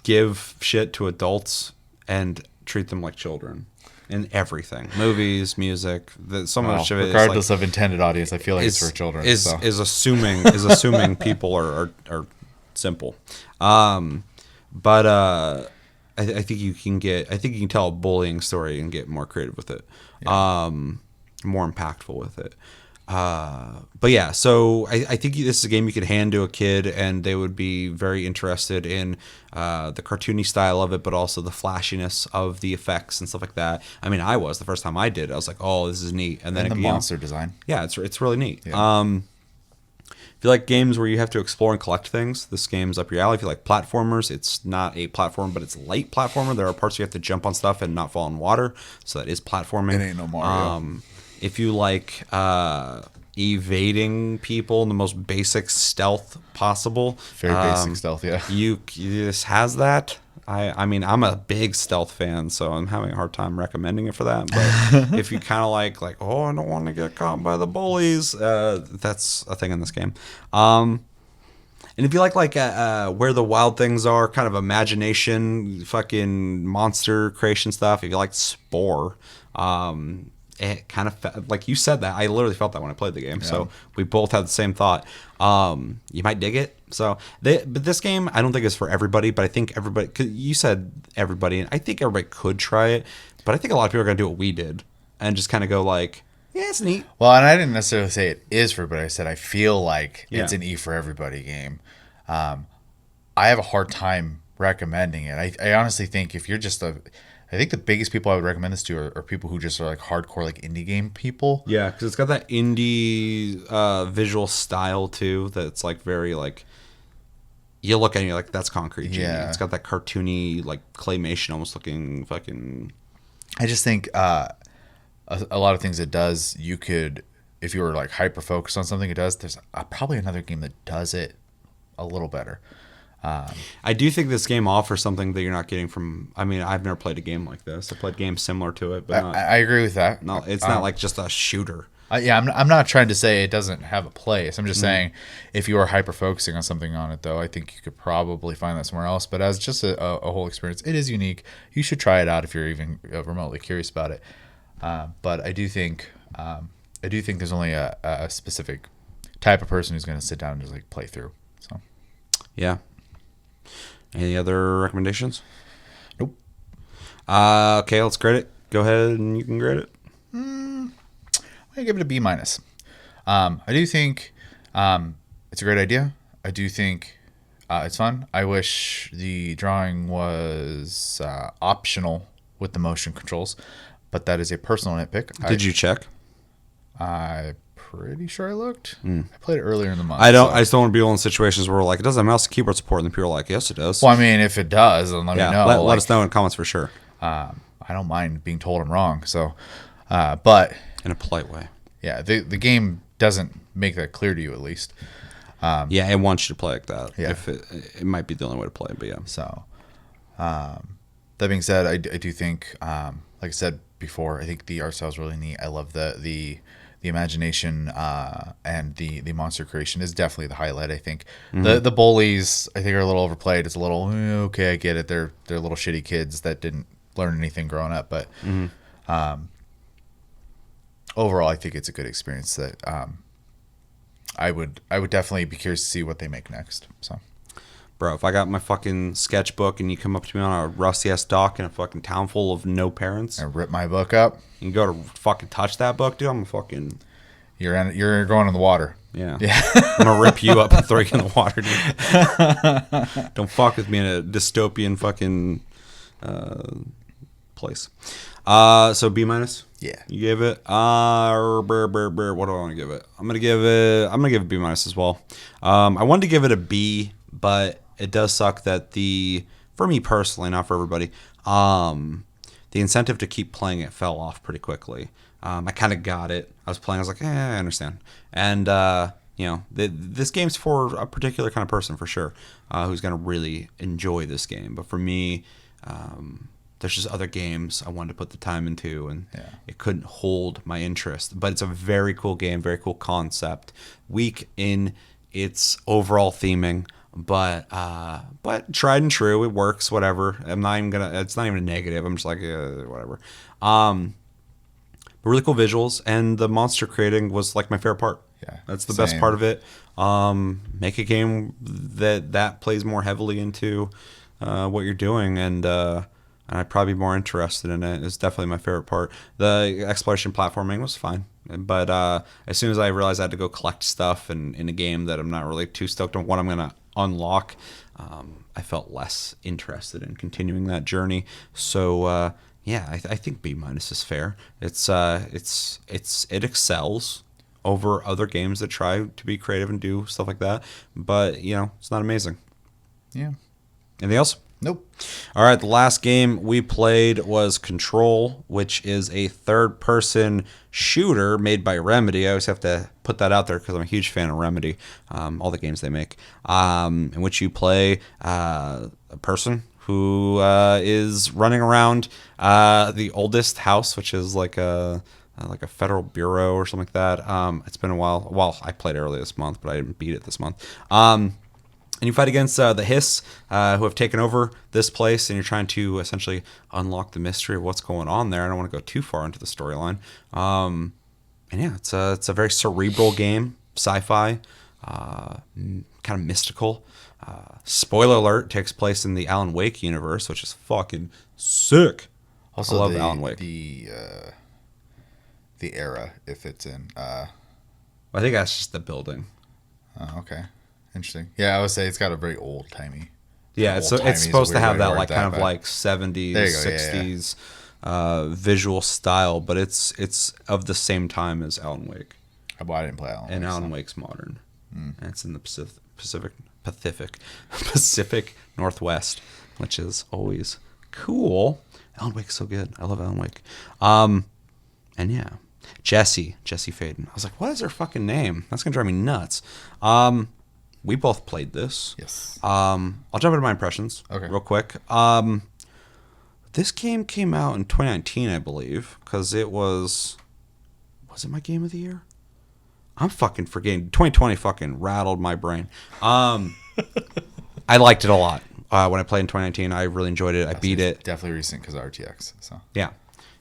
give shit to adults and treat them like children in everything, movies, music. So much of it, regardless of intended audience, I feel like it's for children. Is assuming people are simple, but I think you can tell a bullying story and get more creative with it, more impactful with it. But yeah, so I think this is a game you could hand to a kid and they would be very interested in the cartoony style of it, but also the flashiness of the effects and stuff like that. I mean, the first time I did, I was like, oh, this is neat. And then the monster design. Yeah, it's really neat. Yeah. If you like games where you have to explore and collect things, this game's up your alley. If you like platformers, it's not a platform, but it's light platformer. There are parts you have to jump on stuff and not fall in water, so that is platforming. It ain't no Mario. If you like evading people in the most basic stealth possible, Very basic stealth, yeah. This has that. I mean, I'm a big stealth fan, so I'm having a hard time recommending it for that. But if you kind of like, oh, I don't want to get caught by the bullies, that's a thing in this game. And if you like where the wild things are, kind of imagination, fucking monster creation stuff. If you like Spore, it kind of like you said that. I literally felt that when I played the game. Yeah. So we both had the same thought. You might dig it. So, but this game, I don't think is for everybody. But I think everybody, cause you said everybody, and I think everybody could try it. But I think a lot of people are gonna do what we did and just kind of go like, yeah, it's neat. Well, and I didn't necessarily say it is for everybody. I said I feel like it's an E for everybody game. I have a hard time recommending it. I honestly think if you're just I think the biggest people I would recommend this to are people who just are like hardcore like indie game people. Yeah, because it's got that indie visual style too. That's like very like you look at it and you're like, that's Concrete Genie. Yeah. It's got that cartoony like claymation almost looking fucking. I just think a lot of things it does. You could, if you were like hyper focused on something it does. There's probably another game that does it a little better. I do think this game offers something that you're not getting from. I mean, I've never played a game like this. I played games similar to it, but I agree with that. No, it's not like just a shooter. I'm not trying to say it doesn't have a place. I'm just saying if you are hyper focusing on something on it, though, I think you could probably find that somewhere else. But as just a whole experience, it is unique. You should try it out if you're even remotely curious about it. But I do think there's only a specific type of person who's going to sit down and just like play through. So yeah. Any other recommendations? Nope. Okay, let's grade it. Go ahead and you can grade it. I'm gonna give it a B-. I do think it's a great idea. I do think it's fun. I wish the drawing was optional with the motion controls, but that is a personal nitpick. Did you check? I'm pretty sure I looked. I played it earlier in the month. I just don't want to be in situations where we're like, it doesn't have mouse and keyboard support, and then people are like, yes, it does. Well, I mean, if it does, then let me know. Let us know in comments for sure. I don't mind being told I'm wrong. So, but in a polite way. Yeah, the game doesn't make that clear to you, at least. Yeah, it wants you to play like that. Yeah. If it might be the only way to play, but yeah. So, that being said, I do think, like I said before, I think the art style is really neat. I love the imagination and the monster creation is definitely the highlight. I think the bullies I think are a little overplayed. It's a little okay. I get it. They're little shitty kids that didn't learn anything growing up, but overall, I think it's a good experience that I would definitely be curious to see what they make next. So, bro, if I got my fucking sketchbook and you come up to me on a rusty ass dock in a fucking town full of no parents, and rip my book up, you go to fucking touch that book, dude, I'm fucking. You're going in the water. Yeah. I'm gonna rip you up and throw you in the water, dude. Don't fuck with me in a dystopian fucking place. So B-. Yeah. You gave it what do I want to give it? I'm gonna give it B- as well. I wanted to give it a B, but it does suck that for me personally, not for everybody, the incentive to keep playing it fell off pretty quickly. I kind of got it. I was playing. I was like, I understand. And this game's for a particular kind of person for sure, who's gonna really enjoy this game. But for me, there's just other games I wanted to put the time into, and Yeah. it couldn't hold my interest. But it's a very cool game, very cool concept. Weak in its overall theming, but tried and true. It works. Whatever. I'm not even gonna. It's not even a negative. I'm just like whatever. But really cool visuals, and the monster creating was like my favorite part. Yeah, That's the best part of it. Make a game that plays more heavily into what you're doing, and I'd probably be more interested in it. It's definitely my favorite part. The exploration platforming was fine, but as soon as I realized I had to go collect stuff in a game that I'm not really too stoked on what I'm gonna unlock, I felt less interested in continuing that journey. So yeah, I think B- is fair. It excels over other games that try to be creative and do stuff like that, but it's not amazing. Yeah. Anything else? Nope. All right, the last game we played was Control, which is a third-person shooter made by Remedy. I always have to put that out there because I'm a huge fan of Remedy, all the games they make, in which you play a person who is running around the oldest house, which is like a federal bureau or something like that. It's been a while. Well, I played it earlier this month, but I didn't beat it this month. And you fight against the Hiss, who have taken over this place, and you're trying to essentially unlock the mystery of what's going on there. I don't want to go too far into the storyline. And yeah, it's a very cerebral game, sci-fi, kind of mystical. Spoiler alert, takes place in the Alan Wake universe, which is fucking sick. Also, I love Alan Wake. The era, if it's in. I think that's just the building. Okay. Interesting. Yeah, I would say it's got a very old-timey. Yeah, it's supposed to have that like kind of like 70s, 60s visual style, but it's of the same time as Alan Wake. Well, I didn't play Alan Wake. And Alan Wake's modern. And it's in the Pacific Northwest, which is always cool. Alan Wake's so good. I love Alan Wake. And yeah, Jesse Faden. I was like, what is her fucking name? That's gonna drive me nuts. We both played this. Yes. I'll jump into my impressions real quick. This game came out in 2019, I believe, because it was it my game of the year? I'm fucking forgetting. 2020 fucking rattled my brain. I liked it a lot when I played in 2019. I really enjoyed it. I beat it. Definitely recent because of RTX. So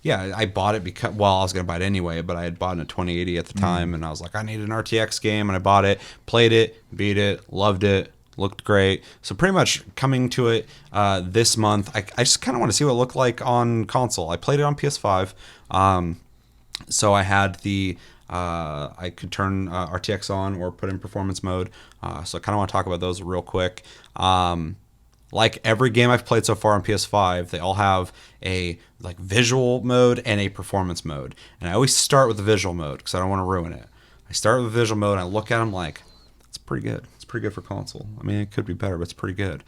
yeah, I bought it because, well, I was going to buy it anyway, but I had bought a 2080 at the time, and I was like, I need an RTX game, and I bought it, played it, beat it, loved it, looked great. So pretty much coming to it this month, I just kind of want to see what it looked like on console. I played it on PS5, so I had I could turn RTX on or put in performance mode, so I kind of want to talk about those real quick. Like every game I've played so far on PS5, they all have a like visual mode and a performance mode. And I always start with the visual mode because I don't want to ruin it. I start with the visual mode and I look at them like, it's pretty good. It's pretty good for console. I mean, it could be better, but it's pretty good.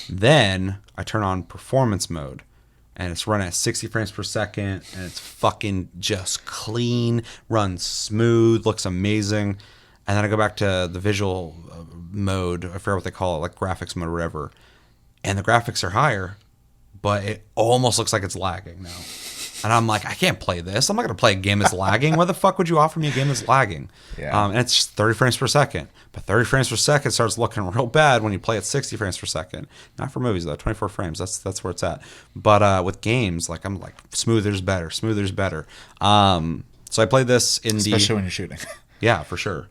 Then I turn on performance mode and it's running at 60 frames per second and it's fucking just clean, runs smooth, looks amazing. And then I go back to the visual mode. I forget what they call it, like graphics mode or whatever. And the graphics are higher, but it almost looks like it's lagging now. And I'm like, I can't play this. I'm not going to play a game that's lagging. Why the fuck would you offer me a game that's lagging? Yeah. And it's just 30 frames per second. But 30 frames per second starts looking real bad when you play at 60 frames per second. Not for movies, though. 24 frames. That's where it's at. But with games, like I'm like, smoother's better. Smoother's better. So I played this in especially when you're shooting. Yeah, for sure.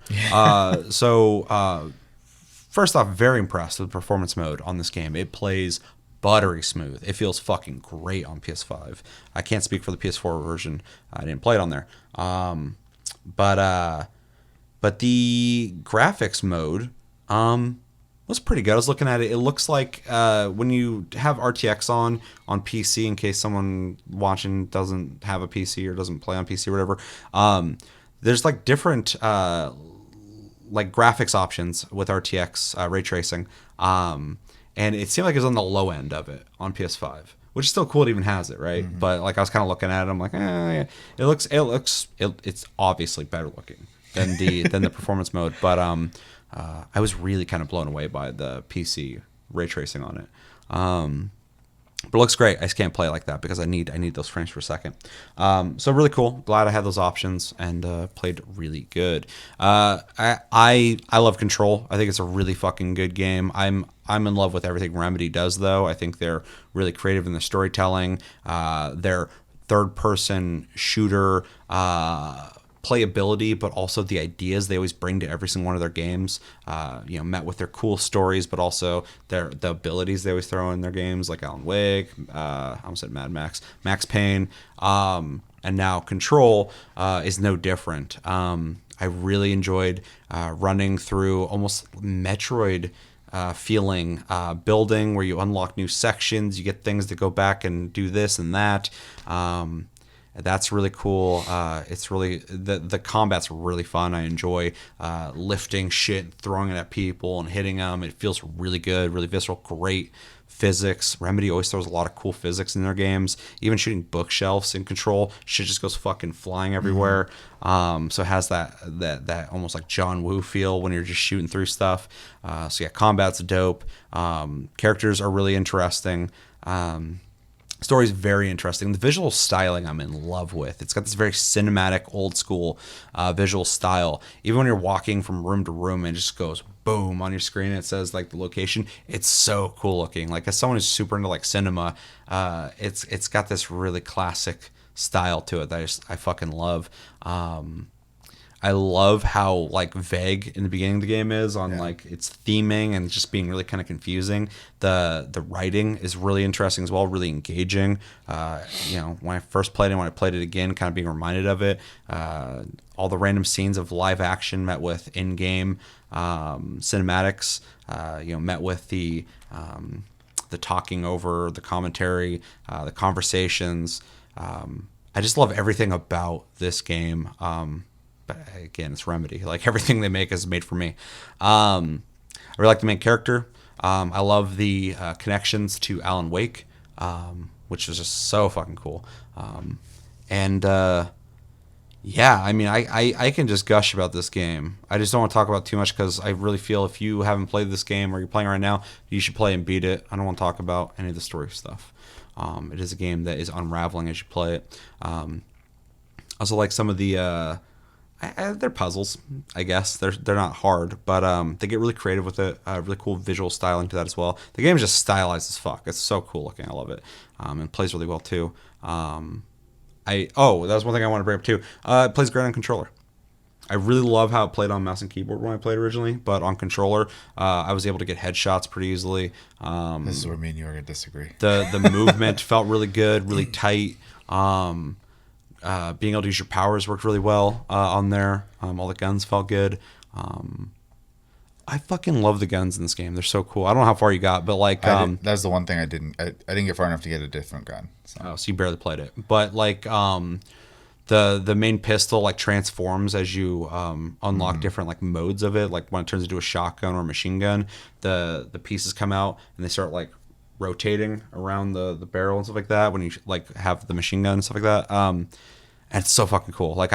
First off, very impressed with the performance mode on this game. It plays buttery smooth. It feels fucking great on PS5. I can't speak for the PS4 version. I didn't play it on there. But the graphics mode was pretty good. I was looking at it. It looks like when you have RTX on PC, in case someone watching doesn't have a PC or doesn't play on PC or whatever, there's like different like graphics options with RTX ray tracing, and it seemed like it was on the low end of it on PS5, which is still cool. It even has it, right? Mm-hmm. But like I was kind of looking at it, I'm like, yeah. It's obviously better looking than the performance mode. But I was really kind of blown away by the PC ray tracing on it. But it looks great. I just can't play it like that because I need those frames per second. So really cool. Glad I had those options and played really good. I love Control. I think it's a really fucking good game. I'm in love with everything Remedy does though. I think they're really creative in the storytelling. Their third person shooter playability, but also the ideas they always bring to every single one of their games, met with their cool stories, but also the abilities they always throw in their games, like Alan Wake, I almost said Mad Max, Max Payne, and now Control is no different. I really enjoyed running through almost Metroid feeling building where you unlock new sections, you get things to go back and do this and that. That's really cool. It's really the combat's really fun. I enjoy lifting shit, throwing it at people, and hitting them. It feels really good, really visceral. Great physics. Remedy always throws a lot of cool physics in their games. Even shooting bookshelves in Control, shit just goes fucking flying everywhere. So it has that almost like John Woo feel when you're just shooting through stuff. So yeah, combat's dope. Characters are really interesting. Story's very interesting. The visual styling I'm in love with. It's got this very cinematic, old school visual style. Even when you're walking from room to room, it just goes boom on your screen. It says like the location. It's so cool looking. Like as someone who's super into like cinema, it's got this really classic style to it that I fucking love. I love how like vague in the beginning of the game is on like its theming and just being really kind of confusing. The writing is really interesting as well, really engaging. When I first played it, when I played it again, kind of being reminded of it. All the random scenes of live action met with in-game cinematics. Met with the talking over, the commentary, the conversations. I just love everything about this game. But again, it's Remedy. Like everything they make is made for me. I really like the main character. I love the connections to Alan Wake, which is just so fucking cool. I can just gush about this game. I just don't want to talk about it too much because I really feel if you haven't played this game or you're playing right now, you should play and beat it. I don't want to talk about any of the story stuff. It is a game that is unraveling as you play it. Also like some of the they're puzzles, I guess. They're not hard, but they get really creative with it. Really cool visual styling to that as well. The game is just stylized as fuck. It's so cool looking. I love it. And plays really well too. That was one thing I want to bring up too. It plays great on controller. I really love how it played on mouse and keyboard when I played originally, but on controller, I was able to get headshots pretty easily. This is where me and you are going to disagree. The movement felt really good, really tight. Being able to use your powers worked really well on there. All the guns felt good. I fucking love the guns in this game. They're so cool. I don't know how far you got, but like that's the one thing I didn't get far enough to get a different gun. So you barely played it. But like the main pistol like transforms as you unlock different like modes of it. Like when it turns into a shotgun or a machine gun, the pieces come out and they start like rotating around the barrel and stuff like that when you like have the machine gun and stuff like that. And it's so fucking cool. Like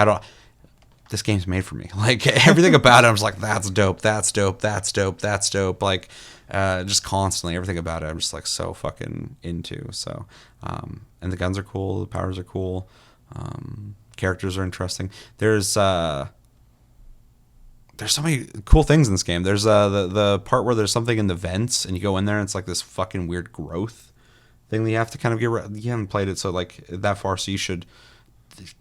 this game's made for me. Like everything about it, I'm just like, that's dope, that's dope, that's dope, that's dope. Like just constantly everything about it, I'm just like so fucking into. So and the guns are cool, the powers are cool, characters are interesting. There's so many cool things in this game. There's the part where there's something in the vents and you go in there and it's like this fucking weird growth thing that you have to kind of get. You haven't played it so like that far, so you should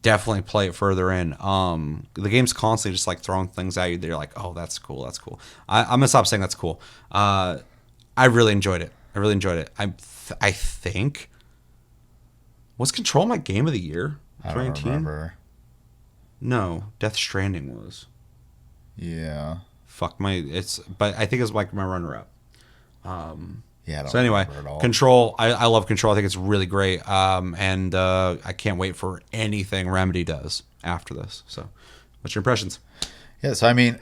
definitely play it further in. The game's constantly just like throwing things at you that you're like, oh, that's cool, that's cool. I'm gonna stop saying that's cool. I really enjoyed it. I think was Control my game of the year? I don't remember. No, Death Stranding was. Yeah. But I think it's like my runner-up. Yeah. So anyway, Control. I love Control. I think it's really great. And I can't wait for anything Remedy does after this. So, what's your impressions? Yeah. So I mean,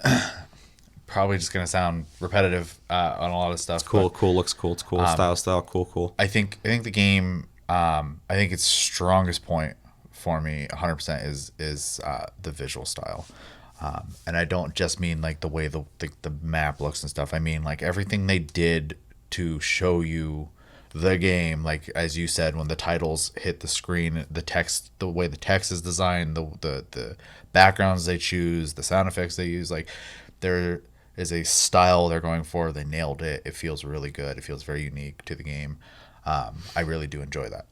probably just gonna sound repetitive on a lot of stuff. It's cool. Cool. Looks cool. It's cool. Style. Cool. I think the game. I think its strongest point for me, 100%, is the visual style. And I don't just mean like the way the map looks and stuff. I mean like everything they did to show you the game. Like as you said, when the titles hit the screen, the text, the way the text is designed, the backgrounds they choose, the sound effects they use, like there is a style they're going for. They nailed it. It feels really good. It feels very unique to the game. I really do enjoy that.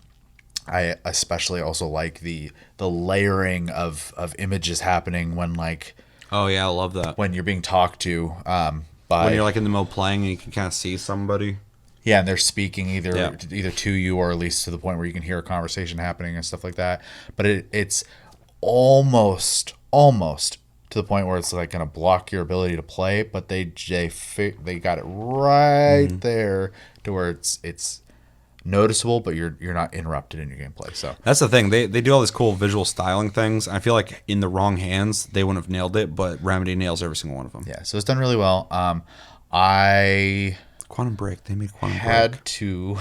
I especially also like the layering of images happening when like Oh yeah, I love that. when you're being talked to by When you're like in the middle playing and you can kind of see somebody. yeah, and they're speaking either Yeah. either to you or at least to the point where you can hear a conversation happening and stuff like that. But it's almost to the point where it's like going to block your ability to play, but they got it right there to where it's noticeable, but you're not interrupted in your gameplay. So That's the thing. They do all these cool visual styling things. I feel like in the wrong hands, they wouldn't have nailed it, but Remedy nails every single one of them. yeah, so it's done really well. I Quantum Break. They made Quantum Break. had to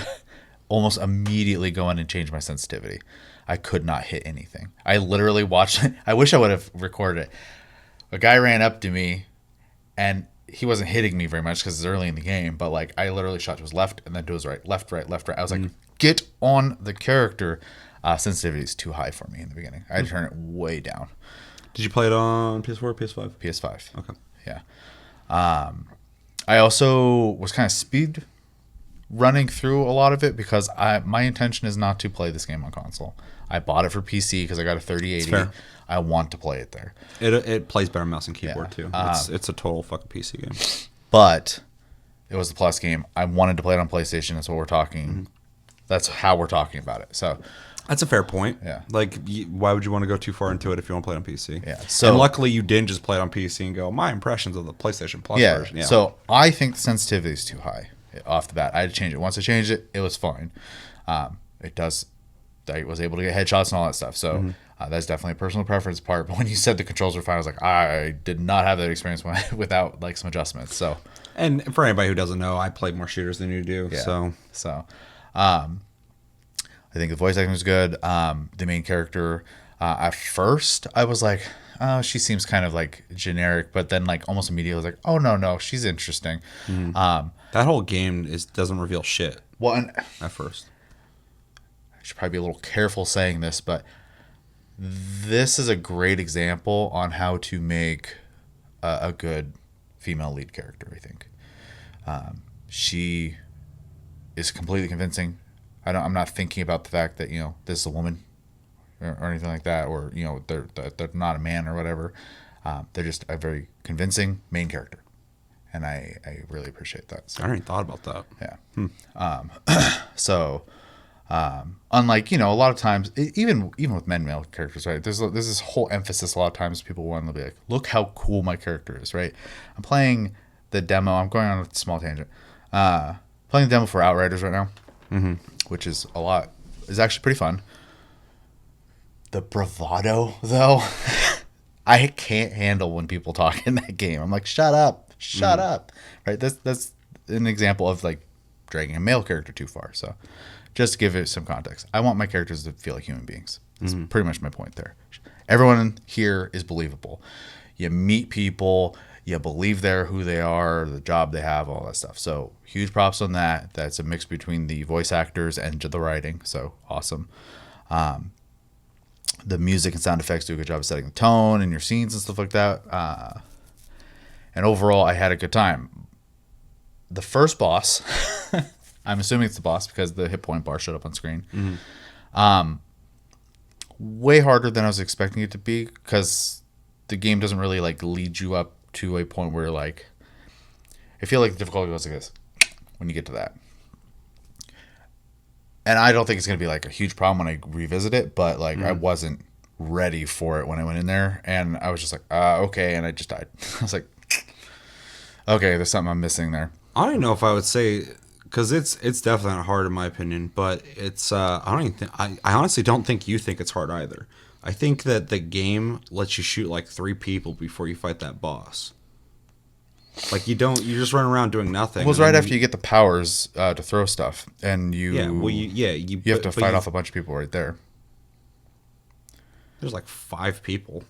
almost immediately go in and change my sensitivity. I could not hit anything. I literally watched it. I wish I would have recorded it. A guy ran up to me, and he wasn't hitting me very much because it's early in the game, but like I literally shot to his left and then to his right, left, right, left, right. I was like, get on the character. Sensitivity is too high for me in the beginning. I had to turn it way down. Did you play it on PS4 or PS5? PS5. Okay. Yeah. I also was kind of speed running through a lot of it because my intention is not to play this game on console. I bought it for PC because I got a 3080. fair. I want to play it there. It plays better mouse and keyboard Yeah. too. It's a total fucking PC game. But it was the Plus game. I wanted to play it on PlayStation. That's what we're talking. That's how we're talking about it. So That's a fair point. Yeah. Like, why would you want to go too far into it if you want to play it on PC? Yeah, so- and luckily you didn't just play it on PC and go, my impressions of the PlayStation Plus yeah. version. Yeah. So I think the sensitivity is too high off the bat. I had to change it. Once I changed it, it was fine. It does. I was able to get headshots and all that stuff. So that's definitely a personal preference part. But when you said the controls were fine, I was like, I did not have that experience without like some adjustments. So and for anybody who doesn't know, I played more shooters than you do. yeah. So I think the voice acting was good. The main character, at first, I was like, oh, she seems kind of like generic, but then like almost immediately I was like, oh no, she's interesting. that whole game doesn't reveal shit Well, and at first. I should probably be a little careful saying this, but this is a great example on how to make a good female lead character. I think she is completely convincing. I'm not thinking about the fact that this is a woman or anything like that, or they're not a man or whatever. They're just a very convincing main character, and I really appreciate that. So, I already thought about that. yeah. So, unlike a lot of times, even with male characters, right? There's this whole emphasis a lot of times people want to be like, look how cool my character is, right? I'm playing the demo. I'm going on a small tangent. Playing the demo for Outriders right now, which is actually pretty fun. The bravado, though, I can't handle when people talk in that game. I'm like, shut up, right? That's an example of like dragging a male character too far. So, just to give it some context, I want my characters to feel like human beings. That's pretty much my point there. Everyone here is believable. You meet people, you believe they're who they are, the job they have, all that stuff. So huge props on that. That's a mix between the voice actors and the writing. So awesome. The music and sound effects do a good job of setting the tone and your scenes and stuff like that. And overall, I had a good time. The first boss, I'm assuming it's the boss because the hit point bar showed up on screen. Way harder than I was expecting it to be because the game doesn't really like lead you up to a point where like I feel like the difficulty goes like this when you get to that. And I don't think it's going to be like a huge problem when I revisit it, but like I wasn't ready for it when I went in there, and I was just like, okay, and I just died. I was like, okay, there's something I'm missing there. I don't know if I would say, because it's definitely not hard in my opinion, but it's I honestly don't think you think it's hard either. I think that the game lets you shoot like 3 people before you fight that boss. Like you just run around doing nothing. Well, it's right after you get the powers to throw stuff, and you you have to fight off a bunch of people right there. There's like 5 people.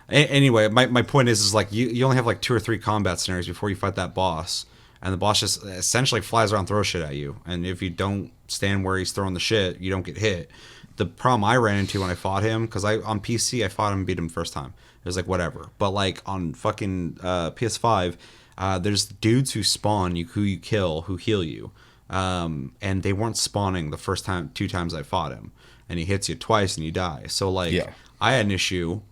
Anyway, my point is like you only have like 2 or 3 combat scenarios before you fight that boss. and the boss just essentially flies around, throws shit at you, and if you don't stand where he's throwing the shit, you don't get hit. The problem I ran into when I fought him, because on PC I fought him and beat him first time. It was like whatever, but like on fucking PS5, there's dudes who spawn you, who you kill, who heal you, and they weren't spawning the first time, 2 times I fought him, and he hits you twice and you die. So like I had an issue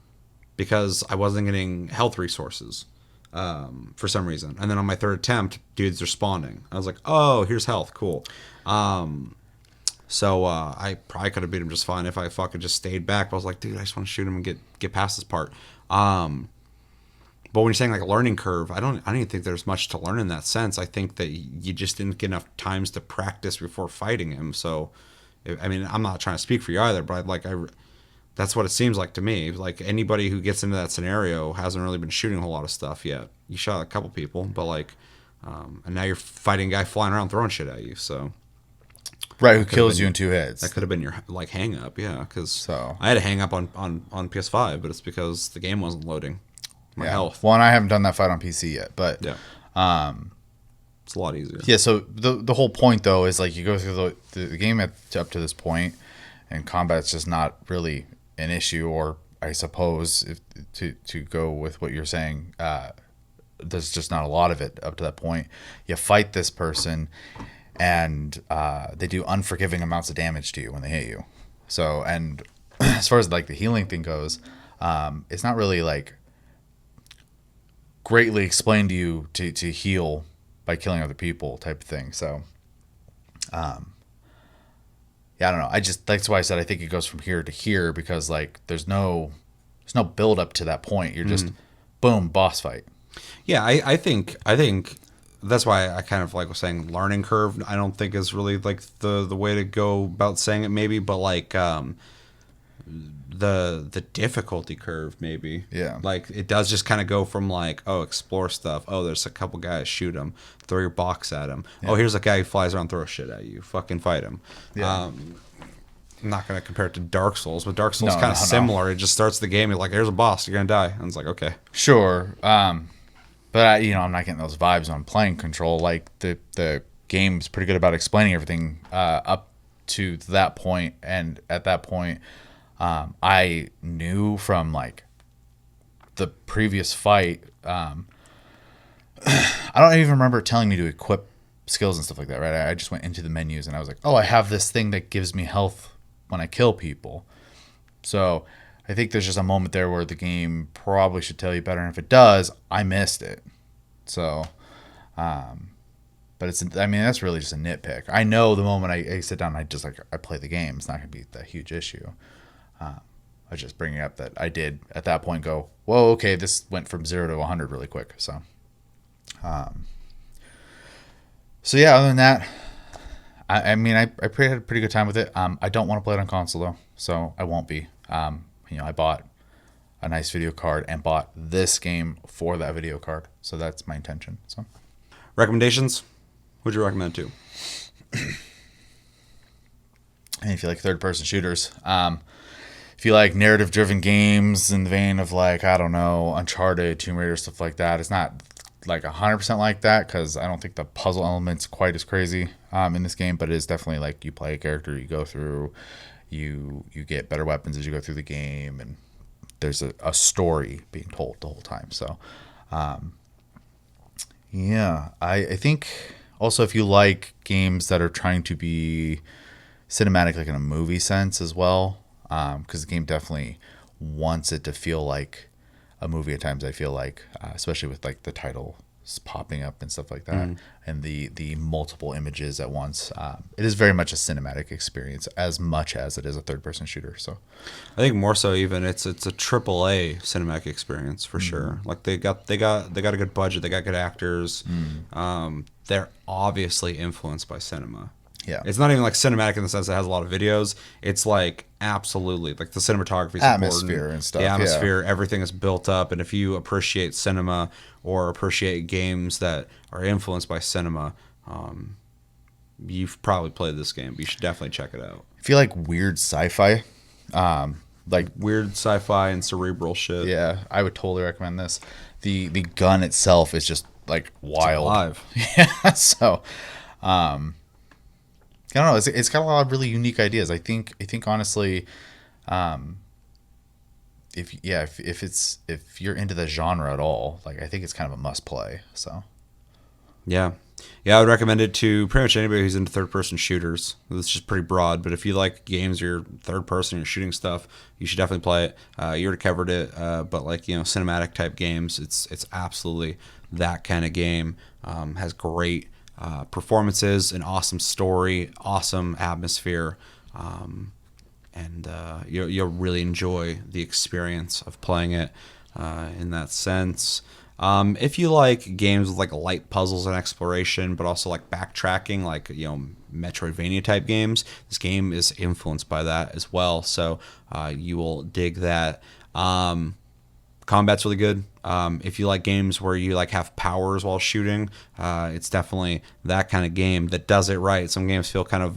because I wasn't getting health resources for some reason, and then on my 3rd attempt, dudes are spawning. I was like, oh, here's health, cool. So I probably could have beat him just fine if I fucking just stayed back. But I was like, dude, I just want to shoot him and get past this part. But when you're saying like a learning curve, I don't even think there's much to learn in that sense. I think that you just didn't get enough times to practice before fighting him. So, I mean, I'm not trying to speak for you either, but that's what it seems like to me. Like anybody who gets into that scenario hasn't really been shooting a whole lot of stuff yet. You shot a couple people, but like, and now you're fighting a guy flying around throwing shit at you. So. Right, who kills you in 2 hits. That could have been your like hang up, yeah. Because I had a hang up on PS5, but it's because the game wasn't loading my health. Well, and I haven't done that fight on PC yet, but it's a lot easier. Yeah, so the whole point though is like you go through the game up to this point, and combat's just not really an issue, or I suppose if to go with what you're saying, there's just not a lot of it up to that point. You fight this person, and they do unforgiving amounts of damage to you when they hit you. So, and as far as like the healing thing goes, it's not really like greatly explained to you to heal by killing other people type of thing. So, yeah, I don't know. That's why I said I think it goes from here to here, because like there's no build up to that point. You're just boom, boss fight. Yeah, I think that's why I kind of like was saying learning curve. I don't think is really like the way to go about saying it, maybe, but like the difficulty curve, maybe. Yeah. Like it does just kind of go from like, oh, explore stuff. Oh, there's a couple guys, shoot them. Throw your box at him. Yeah. Oh, here's a guy who flies around, throw shit at you. Fucking fight him. Yeah. I'm not gonna compare it to Dark Souls, but Dark Souls kind of similar. It just starts the game. You're like, here's a boss. You're gonna die, and it's like, okay. Sure. But I'm not getting those vibes on playing Control. Like the game's pretty good about explaining everything up to that point, and at that point, I knew from like the previous fight. I don't even remember telling me to equip skills and stuff like that. Right? I just went into the menus and I was like, oh, I have this thing that gives me health when I kill people. So I think there's just a moment there where the game probably should tell you better, and if it does, I missed it. So, but that's really just a nitpick. I know the moment I sit down and I play the game, it's not going to be that huge issue. I was just bringing up that I did at that point go, whoa, okay, this went from 0 to 100 really quick. So, yeah, other than that, I had a pretty good time with it. I don't want to play it on console though, so I won't be. I bought a nice video card and bought this game for that video card, so that's my intention. So, recommendations? Who'd you recommend to? And if you like third-person shooters, if you like narrative-driven games in the vein of like, I don't know, Uncharted, Tomb Raider, stuff like that, it's not like 100% like that, because I don't think the puzzle element's quite as crazy in this game, but it is definitely like you play a character, you go through, you get better weapons as you go through the game, and there's a story being told the whole time. So, yeah, I think also if you like games that are trying to be cinematic, like in a movie sense as well, because the game definitely wants it to feel like a movie at times. I feel like, especially with like the titles popping up and stuff like that, and the multiple images at once, it is very much a cinematic experience as much as it is a third-person shooter. So, I think more so even it's a AAA cinematic experience for sure. Like they got a good budget, they got good actors. They're obviously influenced by cinema. Yeah, it's not even like cinematic in the sense that it has a lot of videos. It's like absolutely like the cinematography is atmosphere important. And stuff. The atmosphere, everything is built up. And if you appreciate cinema or appreciate games that are influenced by cinema, you've probably played this game. But you should definitely check it out. If you like weird sci-fi, like weird sci-fi and cerebral shit, yeah, I would totally recommend this. The gun itself is just like wild. Live. Yeah. So, I don't know. It's got a lot of really unique ideas. I think honestly, if you're into the genre at all, like I think it's kind of a must play. So Yeah. Yeah, I would recommend it to pretty much anybody who's into third-person shooters. It's just pretty broad, but if you like games, you're third-person, you're shooting stuff, you should definitely play it. You already covered it, but like, you know, cinematic type games, it's absolutely that kind of game. Has great performances, an awesome story, awesome atmosphere, and you'll really enjoy the experience of playing it in that sense. If you like games with like light puzzles and exploration, but also like backtracking, like, you know, Metroidvania type games, this game is influenced by that as well. So you will dig that. Combat's really good. If you like games where you like have powers while shooting, it's definitely that kind of game that does it right. Some games feel kind of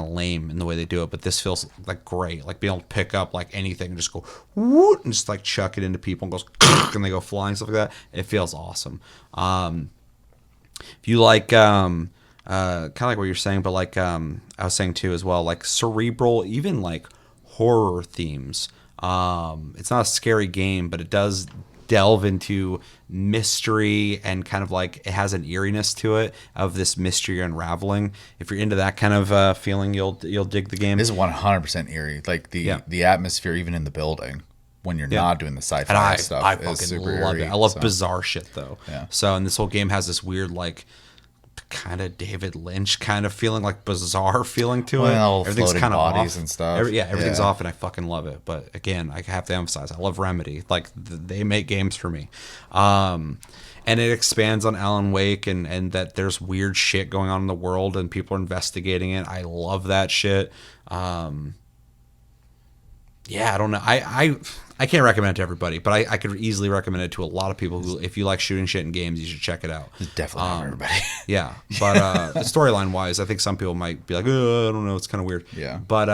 lame in the way they do it, but this feels like great. Like being able to pick up like anything and just go whoop and just like chuck it into people and goes and they go flying, stuff like that. It feels awesome. If you like kind of like what you're saying, but like I was saying too as well, like cerebral, even like horror themes. It's not a scary game, but it does delve into mystery and kind of like it has an eeriness to it of this mystery unraveling. If you're into that kind of feeling, you'll dig the game. this is 100% eerie. Like the atmosphere, even in the building, when you're not doing the sci-fi stuff, I is fucking super love eerie, it. I love so. bizarre shit though. Yeah. So, and this whole game has this weird like kind of David Lynch kind of feeling, like bizarre feeling to it. Well, Everything's floating kind of bodies off and stuff. Everything's off, and I fucking love it. But again, I have to emphasize, I love Remedy. Like they make games for me. And it expands on Alan Wake and that there's weird shit going on in the world and people are investigating it. I love that shit. Yeah, I don't know. I can't recommend it to everybody, but I could easily recommend it to a lot of people who, if you like shooting shit in games, you should check it out. It's definitely not for everybody. Yeah, but storyline wise, I think some people might be like, oh, I don't know, it's kind of weird. Yeah. But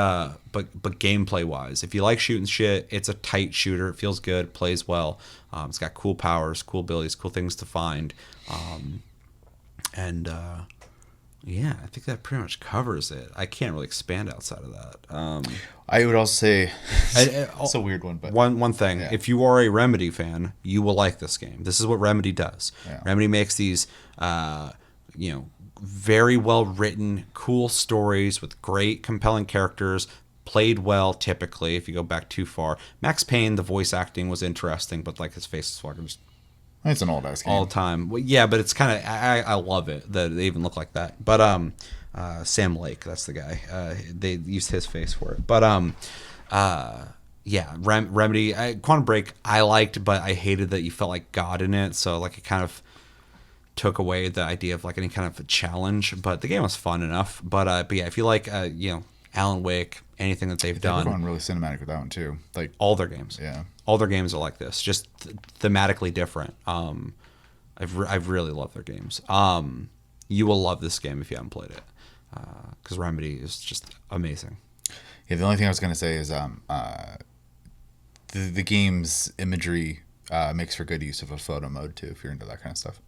gameplay wise, if you like shooting shit, it's a tight shooter. It feels good, plays well. It's got cool powers, cool abilities, cool things to find, and yeah, I think that pretty much covers it. I can't really expand outside of that. I would also say it's a weird one, but one thing, if you are a Remedy fan, you will like this game. This is what Remedy does. Yeah. Remedy makes these, very well written, cool stories with great, compelling characters, played well. Typically, if you go back too far, Max Payne, the voice acting was interesting, but like his face is fucking just it's an old ass game all the time. Well, yeah, but it's kind of I love it that they even look like that. But Sam Lake, that's the guy. They used his face for it. But yeah, Remedy, Quantum Break, I liked, but I hated that you felt like God in it. So like it kind of took away the idea of like any kind of a challenge. But the game was fun enough. But yeah, if you like Alan Wake, anything that they've done, going really cinematic with that one too. Like all their games, yeah, all their games are like this, just thematically different. I've really loved their games. You will love this game if you haven't played it, because Remedy is just amazing. Yeah, the only thing I was gonna say is the game's imagery makes for good use of a photo mode too, if you're into that kind of stuff.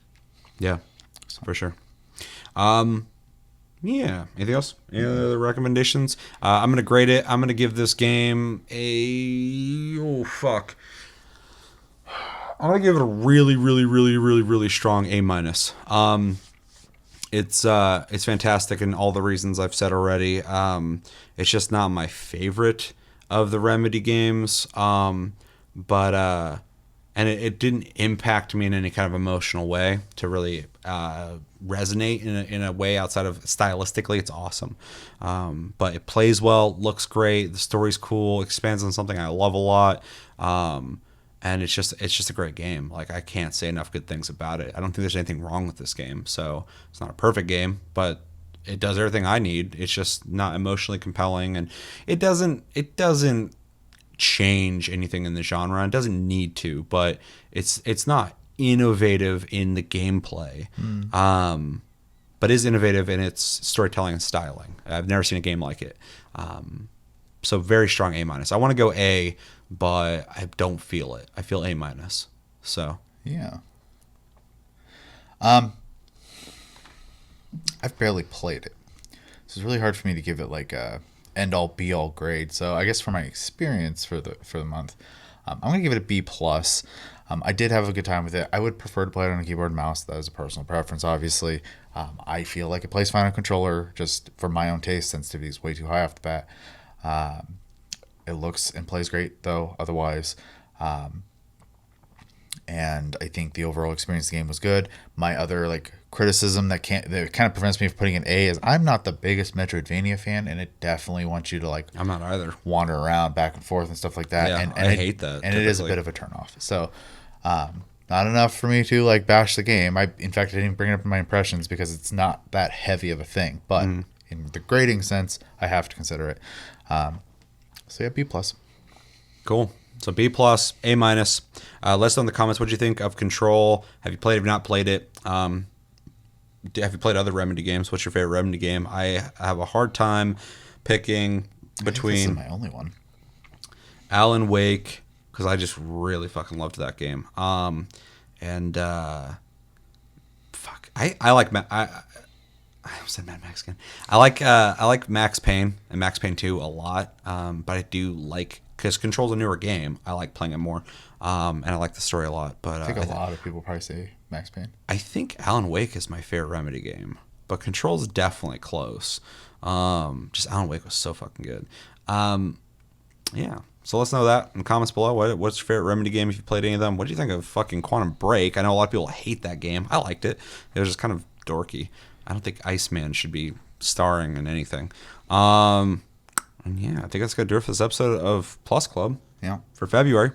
Yeah, for sure. Yeah. Anything else? Any other recommendations? I'm gonna grade it. I'm gonna give this game I'm gonna give it a really, really, really, really, really strong A-. It's fantastic in all the reasons I've said already. It's just not my favorite of the Remedy games. But it didn't impact me in any kind of emotional way to really resonate in a way outside of stylistically. It's awesome. But it plays well, looks great, the story's cool, expands on something I love a lot. And it's just a great game. Like, I can't say enough good things about it. I don't think there's anything wrong with this game. So it's not a perfect game, but it does everything I need. It's just not emotionally compelling, and it doesn't change anything in the genre. It doesn't need to, but it's not innovative in the gameplay. But is innovative in its storytelling and styling. I've never seen a game like it. So very strong A-. I want to go A, but I don't feel it. I feel A-. So Yeah. I've barely played it, so it's really hard for me to give it like a end all be all grade. So I guess for my experience for the month, I'm gonna give it a B plus. I did have a good time with it. I would prefer to play it on a keyboard and mouse. That is a personal preference, obviously. I feel like it plays fine on controller, just for my own taste. Sensitivity is way too high off the bat. It looks and plays great though. Otherwise, and I think the overall experience of the game was good. My other like criticism that kind of prevents me from putting an A is I'm not the biggest Metroidvania fan, and it definitely wants you to like I'm not either. wander around back and forth and stuff like that. Yeah, and I hate that. And it is a bit of a turnoff. So not enough for me to like bash the game. In fact, I didn't even bring it up in my impressions because it's not that heavy of a thing. But in the grading sense, I have to consider it. So yeah, B plus. Cool. So B plus, A minus. Let us know in the comments what you think of Control. Have you played it? Have you not played it? Have you played other Remedy games? What's your favorite Remedy game? I have a hard time picking between. This is my only one. Alan Wake, because I just really fucking loved that game. Fuck, I like I said Mad Max again. I like Max Payne and Max Payne 2 a lot. But I do like, because Control's a newer game, I like playing it more. And I like the story a lot. But I think a lot of people probably say Max Payne. I think Alan Wake is my favorite Remedy game, but Control's definitely close. Just Alan Wake was so fucking good. Yeah. So let us know that in the comments below. What's your favorite Remedy game if you played any of them? What do you think of fucking Quantum Break? I know a lot of people hate that game. I liked it. It was just kind of dorky. I don't think Iceman should be starring in anything. And yeah, I think that's going to do it for this episode of Plus Club for February.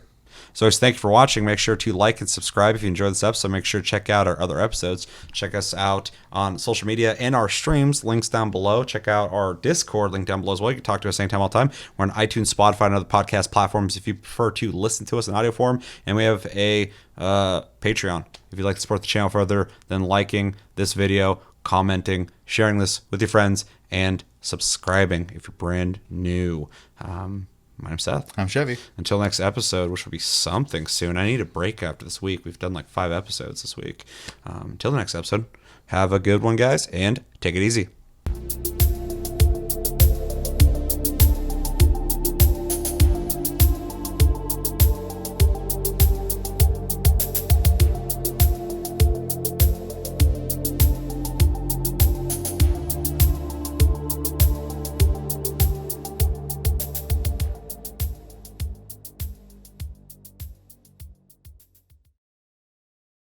So thank you for watching. Make sure to like and subscribe if you enjoyed this episode. Make sure to check out our other episodes. Check us out on social media and our streams. Links down below. Check out our Discord link down below as well. You can talk to us anytime, all the time. We're on iTunes, Spotify, and other podcast platforms if you prefer to listen to us in audio form. And we have a Patreon if you'd like to support the channel further than liking this video, commenting, sharing this with your friends, and subscribing if you're brand new. My name's Seth. I'm Chevy. Until next episode, which will be something soon. I need a break after this week. We've done like 5 episodes this week. Until the next episode, have a good one, guys, and take it easy.